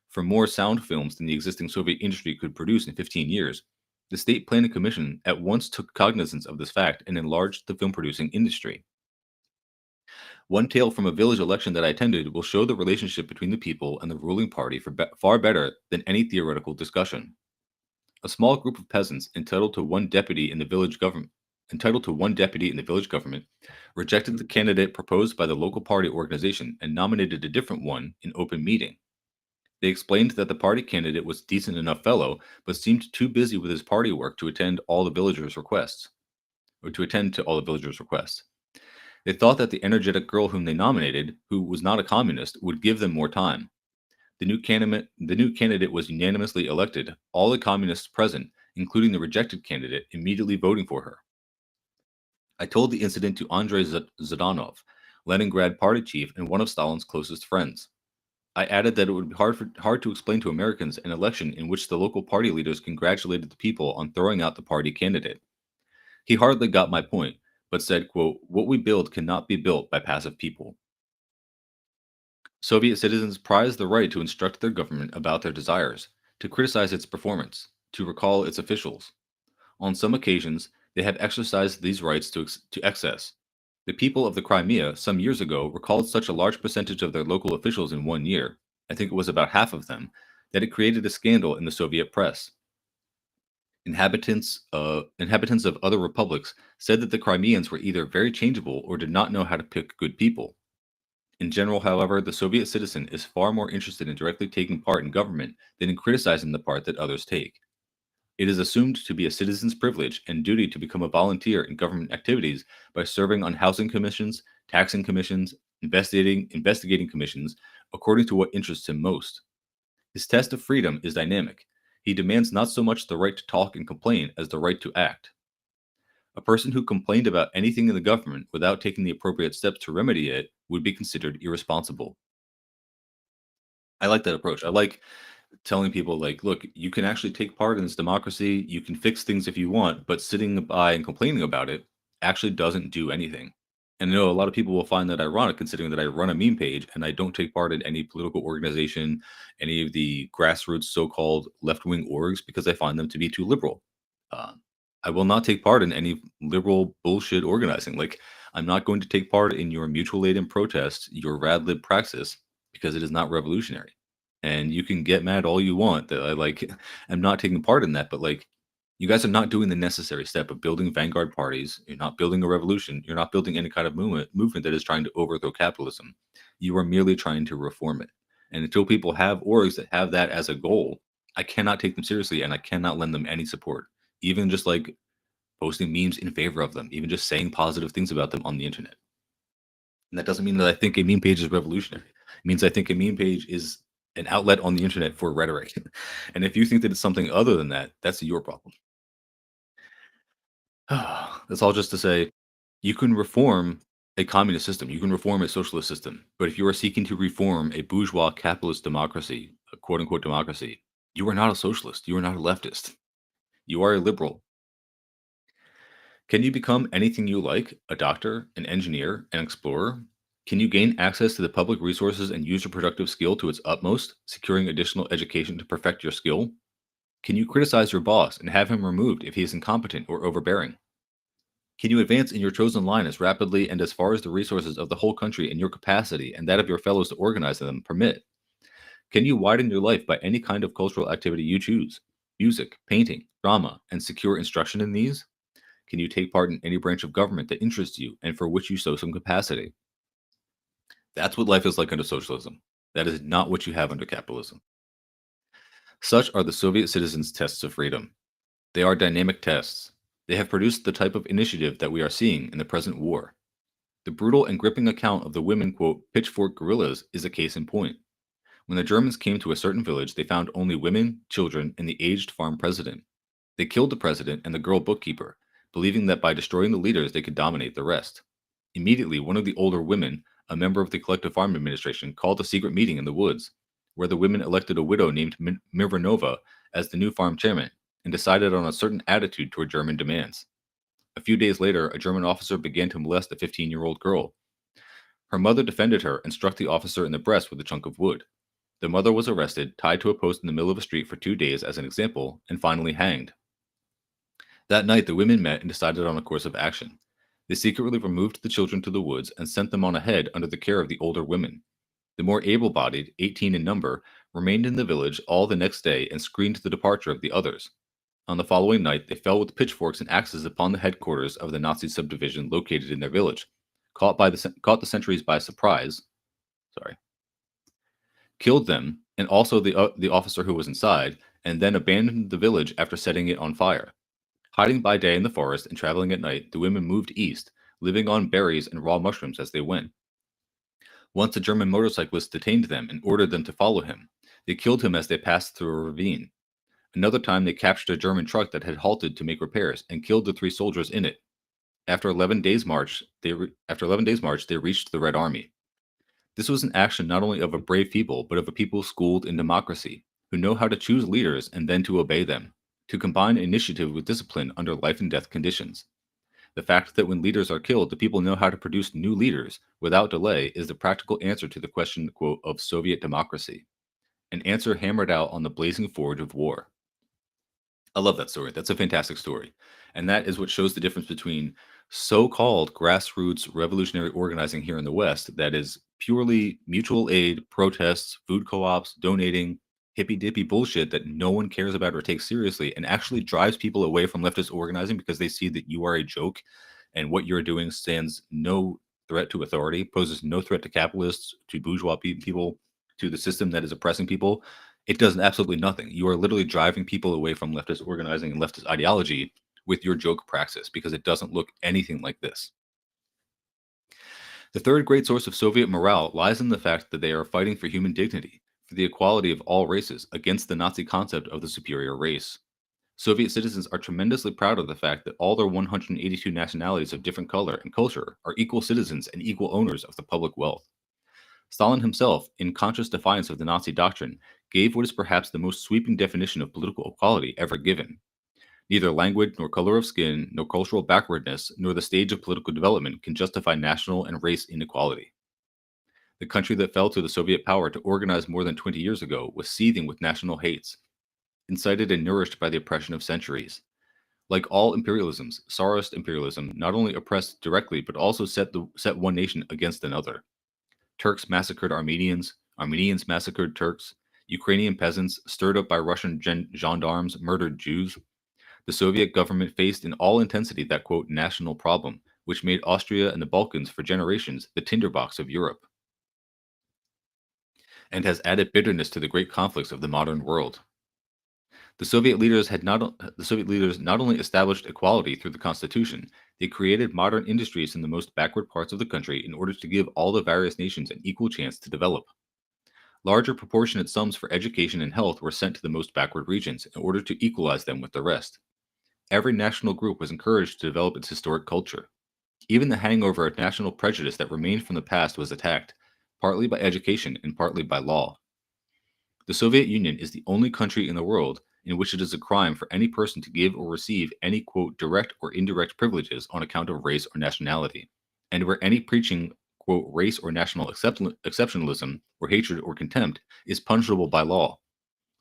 for more sound films than the existing Soviet industry could produce in 15 years, the State Planning Commission at once took cognizance of this fact and enlarged the film producing industry. One tale from a village election that I attended will show the relationship between the people and the ruling party far better than any theoretical discussion. A small group of peasants entitled to one deputy in the village government rejected the candidate proposed by the local party organization and nominated a different one in open meeting. They explained that the party candidate was a decent enough fellow, but seemed too busy with his party work to attend to all the villagers' requests. They thought that the energetic girl whom they nominated, who was not a communist, would give them more time. The new candidate was unanimously elected, all the communists present, including the rejected candidate, immediately voting for her. I told the incident to Andrei Zhdanov, Leningrad party chief and one of Stalin's closest friends. I added that it would be hard to explain to Americans an election in which the local party leaders congratulated the people on throwing out the party candidate. He hardly got my point, but said, quote, "What we build cannot be built by passive people." Soviet citizens prized the right to instruct their government about their desires, to criticize its performance, to recall its officials. On some occasions, they have exercised these rights to excess. The people of the Crimea some years ago recalled such a large percentage of their local officials in one year, I think it was about half of them, that it created a scandal in the Soviet press. Inhabitants of other republics said that the Crimeans were either very changeable or did not know how to pick good people. In general, however, the Soviet citizen is far more interested in directly taking part in government than in criticizing the part that others take. It is assumed to be a citizen's privilege and duty to become a volunteer in government activities by serving on housing commissions, taxing commissions, investigating commissions, according to what interests him most. His test of freedom is dynamic. He demands not so much the right to talk and complain as the right to act. A person who complained about anything in the government without taking the appropriate steps to remedy it would be considered irresponsible. I like that approach. I like telling people, like, look, you can actually take part in this democracy. You can fix things if you want, but sitting by and complaining about it actually doesn't do anything. And I know a lot of people will find that ironic, considering that I run a meme page and I don't take part in any political organization, any of the grassroots so-called left-wing orgs, because I find them to be too liberal. Uh, I will not take part in any liberal bullshit organizing. Like, I'm not going to take part in your mutual aid and protest, your rad lib praxis, because it is not revolutionary. And you can get mad all you want that I like am not taking part in that, but like you guys are not doing the necessary step of building vanguard parties. You're not building a revolution. You're not building any kind of movement that is trying to overthrow capitalism. You are merely trying to reform it. And until people have orgs that have that as a goal, I cannot take them seriously and I cannot lend them any support. Even just like posting memes in favor of them, even just saying positive things about them on the internet. And that doesn't mean that I think a meme page is revolutionary. It means I think a meme page is an outlet on the internet for rhetoric. And if you think that it's something other than that, that's your problem. That's all just to say you can reform a communist system, you can reform a socialist system. But if you are seeking to reform a bourgeois capitalist democracy, a quote unquote democracy, you are not a socialist. You are not a leftist. You are a liberal. Can you become anything you like? A doctor, an engineer, an explorer? Can you gain access to the public resources and use your productive skill to its utmost, securing additional education to perfect your skill? Can you criticize your boss and have him removed if he is incompetent or overbearing? Can you advance in your chosen line as rapidly and as far as the resources of the whole country and your capacity and that of your fellows to organize them permit? Can you widen your life by any kind of cultural activity you choose? Music, painting, drama, and secure instruction in these? Can you take part in any branch of government that interests you and for which you show some capacity? That's what life is like under socialism. That is not what you have under capitalism. Such are the Soviet citizens' tests of freedom. They are dynamic tests. They have produced the type of initiative that we are seeing in the present war. The brutal and gripping account of the women, quote, pitchfork guerrillas is a case in point. When the Germans came to a certain village, they found only women, children, and the aged farm president. They killed the president and the girl bookkeeper, believing that by destroying the leaders they could dominate the rest. Immediately, one of the older women, a member of the collective farm administration, called a secret meeting in the woods, where the women elected a widow named Mironova as the new farm chairman and decided on a certain attitude toward German demands. A few days later, a German officer began to molest a 15-year-old girl. Her mother defended her and struck the officer in the breast with a chunk of wood. The mother was arrested, tied to a post in the middle of a street for 2 days as an example, and finally hanged. That night, the women met and decided on a course of action. They secretly removed the children to the woods and sent them on ahead under the care of the older women. The more able bodied, 18 in number, remained in the village all the next day and screened the departure of the others. On the following night, they fell with pitchforks and axes upon the headquarters of the Nazi subdivision located in their village, caught the sentries by surprise, sorry, killed them, and also the officer who was inside, and then abandoned the village after setting it on fire. Hiding by day in the forest and traveling at night, the women moved east, living on berries and raw mushrooms as they went. Once a German motorcyclist detained them and ordered them to follow him. They killed him as they passed through a ravine. Another time, they captured a German truck that had halted to make repairs and killed the 3 soldiers in it. After 11 days' march, they reached the Red Army. This was an action not only of a brave people, but of a people schooled in democracy, who know how to choose leaders and then to obey them, to combine initiative with discipline under life and death conditions. The fact that when leaders are killed, the people know how to produce new leaders without delay is the practical answer to the question, quote, of Soviet democracy, an answer hammered out on the blazing forge of war. I love that story. That's a fantastic story. And that is what shows the difference between so called grassroots revolutionary organizing here in the West that is purely mutual aid, protests, food co ops, donating, hippy dippy bullshit that no one cares about or takes seriously and actually drives people away from leftist organizing because they see that you are a joke and what you're doing stands no threat to authority, poses no threat to capitalists, to bourgeois people, to the system that is oppressing people. It does absolutely nothing. You are literally driving people away from leftist organizing and leftist ideology with your joke praxis because it doesn't look anything like this. The third great source of Soviet morale lies in the fact that they are fighting for human dignity, for the equality of all races, against the Nazi concept of the superior race. Soviet citizens are tremendously proud of the fact that all their 182 nationalities of different color and culture are equal citizens and equal owners of the public wealth. Stalin himself, in conscious defiance of the Nazi doctrine, gave what is perhaps the most sweeping definition of political equality ever given. Neither language, nor color of skin, nor cultural backwardness, nor the stage of political development can justify national and race inequality. The country that fell to the Soviet power to organize more than 20 years ago was seething with national hates, incited and nourished by the oppression of centuries. Like all imperialisms, Tsarist imperialism not only oppressed directly but also set one nation against another. Turks massacred Armenians, Armenians massacred Turks, Ukrainian peasants, stirred up by Russian gendarmes, murdered Jews. The Soviet government faced in all intensity that, quote, national problem, which made Austria and the Balkans for generations the tinderbox of Europe, and has added bitterness to the great conflicts of the modern world. The Soviet leaders not only established equality through the constitution, they created modern industries in the most backward parts of the country in order to give all the various nations an equal chance to develop. Larger proportionate sums for education and health were sent to the most backward regions in order to equalize them with the rest. Every national group was encouraged to develop its historic culture. Even the hangover of national prejudice that remained from the past was attacked, partly by education and partly by law. The Soviet Union is the only country in the world in which it is a crime for any person to give or receive any, quote, direct or indirect privileges on account of race or nationality, and where any preaching, quote, race or national exceptionalism or hatred or contempt is punishable by law.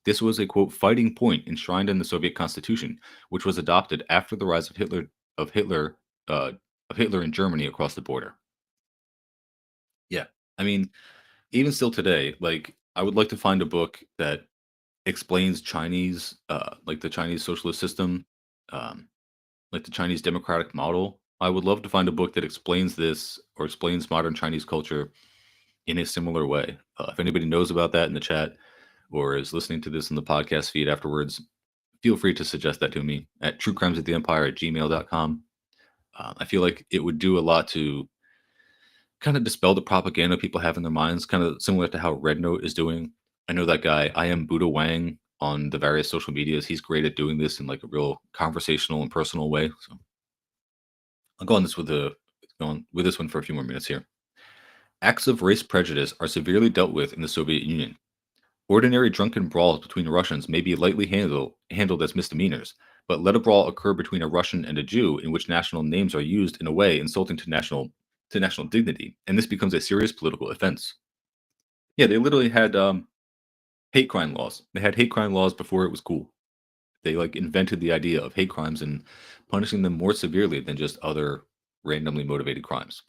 This was a, quote, fighting point enshrined in the Soviet Constitution, which was adopted after the rise of of Hitler, uh, of Hitler in Germany across the border. Yeah, I mean, even still today, like I would like to find a book that explains Chinese, like the Chinese socialist system, um, like the Chinese democratic model. I would love to find a book that explains this or explains modern Chinese culture in a similar way. If anybody knows about that in the chat or is listening to this in the podcast feed afterwards, feel free to suggest that to me at truecrimesattheempire@gmail.com. I feel like it would do a lot to kind of dispel the propaganda people have in their minds, kind of similar to how Red Note is doing. I know that guy, I am Buddha Wang on the various social medias. He's great at doing this in like a real conversational and personal way. So I'll go on this with the going with this one for a few more minutes here. Acts of race prejudice are severely dealt with in the Soviet Union. Ordinary drunken brawls between Russians may be lightly handled as misdemeanors, but let a brawl occur between a Russian and a Jew in which national names are used in a way insulting to national dignity, and this becomes a serious political offense. Yeah, they literally had hate crime laws. They had hate crime laws before it was cool. They like invented the idea of hate crimes and punishing them more severely than just other randomly motivated crimes.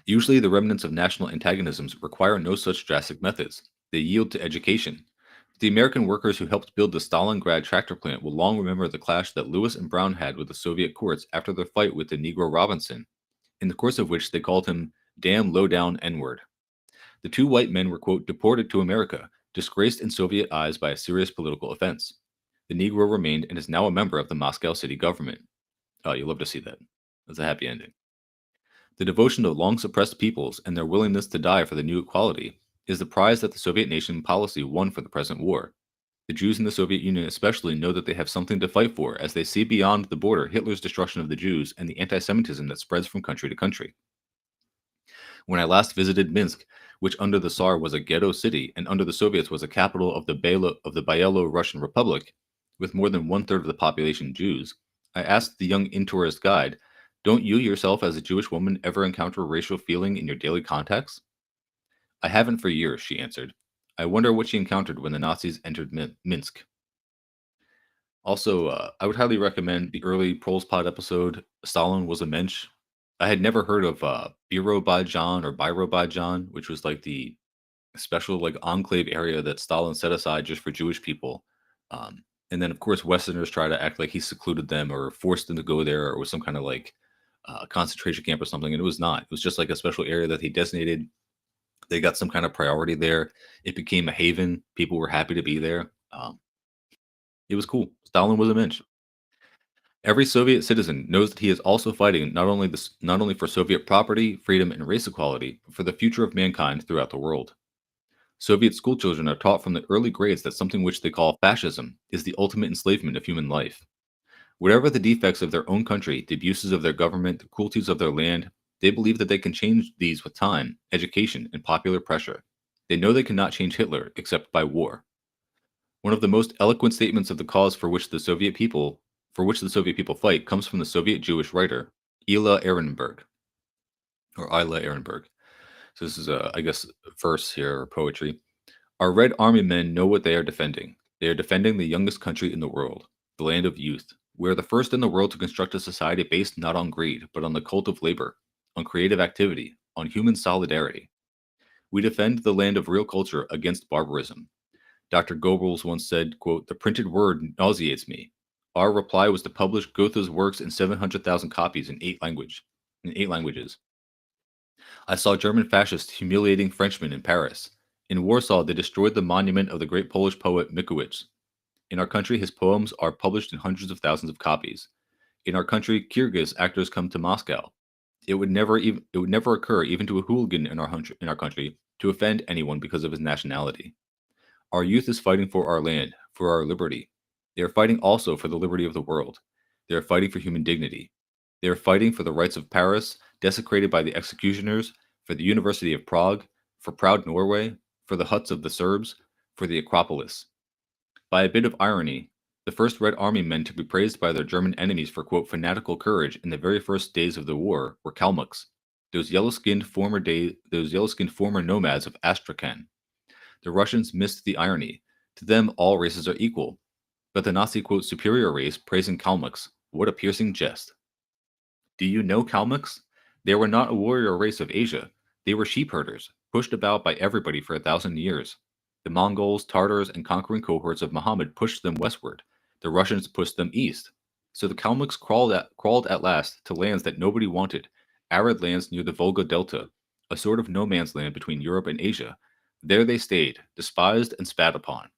Usually, the remnants of national antagonisms require no such drastic methods. They yield to education. The American workers who helped build the Stalingrad tractor plant will long remember the clash that Lewis and Brown had with the Soviet courts after their fight with the Negro Robinson, in the course of which they called him damn low down N word. The two white men were, quote, deported to America, disgraced in Soviet eyes by a serious political offense. The Negro remained and is now a member of the Moscow city government. Oh, you'll love to see that. That's a happy ending. The devotion of long suppressed peoples and their willingness to die for the new equality is the prize that the Soviet nation policy won for the present war. The Jews in the Soviet Union especially know that they have something to fight for as they see beyond the border Hitler's destruction of the Jews and the anti Semitism that spreads from country to country. When I last visited Minsk, which under the Tsar was a ghetto city and under the Soviets was a capital of the Byelo-Russian Republic, with more than one third of the population Jews, I asked the young intourist guide, "Don't you yourself, as a Jewish woman, ever encounter racial feeling in your daily contacts?" "I haven't for years," she answered. I wonder what she encountered when the Nazis entered Minsk. Also, I would highly recommend the early Proles Pod episode, Stalin Was a Mensch. I had never heard of Birobidzhan or Birobidjan, which was like the special like enclave area that Stalin set aside just for Jewish people. And then, of course, Westerners try to act like he secluded them or forced them to go there or was some kind of like concentration camp or something. And it was not. It was just like a special area that he designated. They got some kind of priority there. It became a haven. People were happy to be there. It was cool. Stalin was a mensch. Every Soviet citizen knows that he is also fighting not only for Soviet property, freedom, and race equality, but for the future of mankind throughout the world. Soviet schoolchildren are taught from the early grades that something which they call fascism is the ultimate enslavement of human life. Whatever the defects of their own country, the abuses of their government, the cruelties of their land, they believe that they can change these with time, education, and popular pressure. They know they cannot change Hitler except by war. One of the most eloquent statements of the cause for which the Soviet people fight comes from the Soviet Jewish writer Ila Ehrenberg. So this is a, I guess, verse here or poetry. Our Red Army men know what they are defending. They are defending the youngest country in the world, the land of youth. We are the first in the world to construct a society based not on greed, but on the cult of labor, on creative activity, on human solidarity. We defend the land of real culture against barbarism. Dr. Goebbels once said, quote, "The printed word nauseates me." Our reply was to publish Goethe's works in 700,000 copies in 8 languages. I saw German fascists humiliating Frenchmen in Paris. In Warsaw, they destroyed the monument of the great Polish poet Mickiewicz. In our country, his poems are published in hundreds of thousands of copies. In our country, Kyrgyz actors come to Moscow. It would never occur even to a hooligan in our country to offend anyone because of his nationality. Our youth is fighting for our land, for our liberty. They are fighting also for the liberty of the world. They are fighting for human dignity. They are fighting for the rights of Paris, desecrated by the executioners, for the University of Prague, for proud Norway, for the huts of the Serbs, for the Acropolis. By a bit of irony, the first Red Army men to be praised by their German enemies for quote fanatical courage in the very first days of the war were Kalmucks, those yellow-skinned former nomads of Astrakhan. The Russians missed the irony. To them, all races are equal. But the Nazi quote superior race praising Kalmucks. What a piercing jest. Do you know Kalmucks? They were not a warrior race of Asia. They were sheep herders, pushed about by everybody for 1,000 years. The Mongols, Tartars, and conquering cohorts of Muhammad pushed them westward. The Russians pushed them east. So the Kalmucks crawled at last to lands that nobody wanted, arid lands near the Volga Delta, a sort of no man's land between Europe and Asia. There they stayed, despised and spat upon.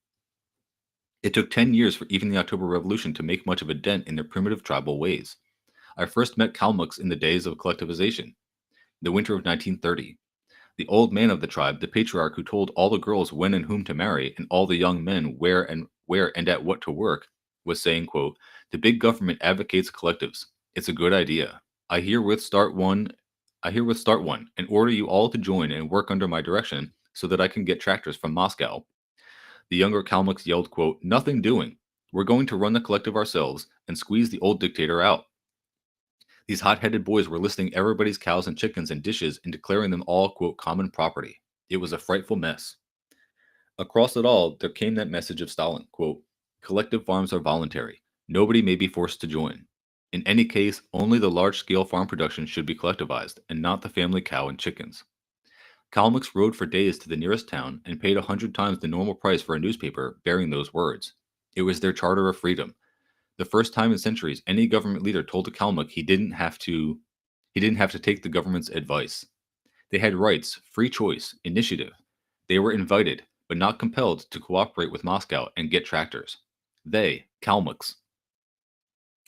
It took 10 years for even the October Revolution to make much of a dent in their primitive tribal ways. I first met Kalmucks in the days of collectivization, the winter of 1930. The old man of the tribe, the patriarch who told all the girls when and whom to marry, and all the young men where and at what to work, was saying, quote, "The big government advocates collectives. It's a good idea. I herewith start one and order you all to join and work under my direction so that I can get tractors from Moscow." The younger Kalmucks yelled, quote, "Nothing doing. We're going to run the collective ourselves and squeeze the old dictator out." These hot-headed boys were listing everybody's cows and chickens and dishes and declaring them all, quote, common property. It was a frightful mess. Across it all, there came that message of Stalin, quote, "Collective farms are voluntary. Nobody may be forced to join. In any case, only the large-scale farm production should be collectivized, and not the family cow and chickens." Kalmucks rode for days to the nearest town and paid 100 times the normal price for a newspaper bearing those words. It was their charter of freedom. The first time in centuries any government leader told a Kalmuk he didn't have to take the government's advice. They had rights, free choice, initiative. They were invited, but not compelled, to cooperate with Moscow and get tractors. They, Kalmucks.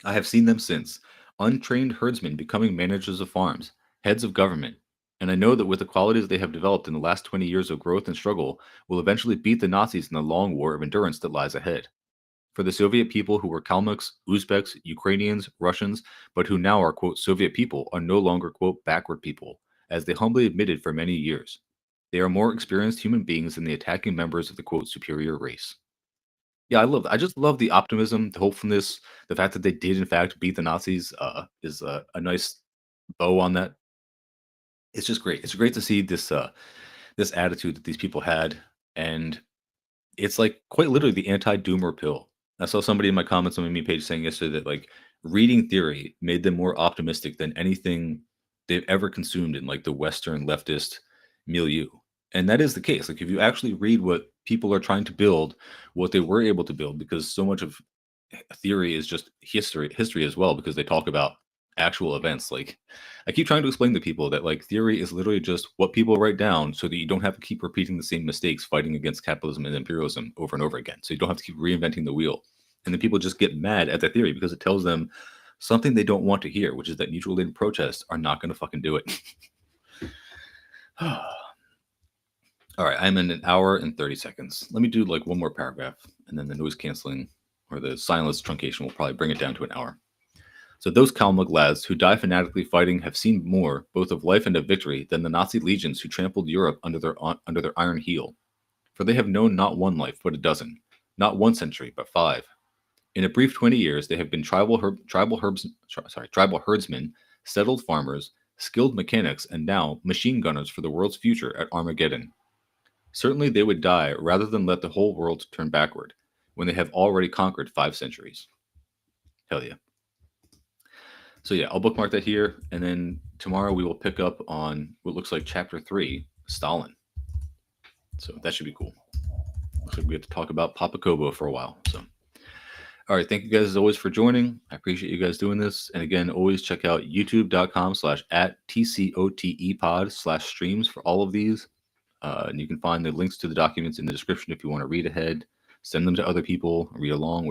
I have seen them since, untrained herdsmen becoming managers of farms, heads of government, and I know that with the qualities they have developed in the last 20 years of growth and struggle, will eventually beat the Nazis in the long war of endurance that lies ahead. For the Soviet people who were Kalmucks, Uzbeks, Ukrainians, Russians, but who now are, quote, Soviet people, are no longer, quote, backward people, as they humbly admitted for many years. They are more experienced human beings than the attacking members of the, quote, superior race. Yeah, I just love the optimism, the hopefulness, the fact that they did in fact beat the Nazis, is a nice bow on that. It's just great. It's great to see this attitude that these people had, and it's, like, quite literally the anti-doomer pill. I saw somebody in my comments on my meme page saying yesterday that, like, reading theory made them more optimistic than anything they've ever consumed in, like, the Western leftist milieu, and that is the case. Like, if you actually read what people are trying to build, what they were able to build, because so much of theory is just history as well, because they talk about actual events. Like, I keep trying to explain to people that, like, theory is literally just what people write down so that you don't have to keep repeating the same mistakes fighting against capitalism and imperialism over and over again, so you don't have to keep reinventing the wheel. And then people just get mad at the theory because it tells them something they don't want to hear, which is that mutual aid protests are not going to fucking do it. All right, I'm in an hour and 30 seconds. Let me do like one more paragraph, and then the noise canceling or the silence truncation will probably bring it down to an hour. So those Kalmuk lads who die fanatically fighting have seen more, both of life and of victory, than the Nazi legions who trampled Europe under their iron heel. For they have known not one life, but a dozen, not one century, but 5. In a brief 20 years, they have been tribal herdsmen, settled farmers, skilled mechanics, and now machine gunners for the world's future at Armageddon. Certainly they would die rather than let the whole world turn backward, when they have already conquered 5 centuries. Hell yeah. So yeah, I'll bookmark that here, and then tomorrow we will pick up on what looks like chapter 3, Stalin. So that should be cool. Looks like we get to talk about Papa Kobo for a while. So, all right, thank you guys as always for joining. I appreciate you guys doing this. And again, always check out youtube.com/@tcotepod/streams for all of these. And you can find the links to the documents in the description if you want to read ahead, send them to other people, read along,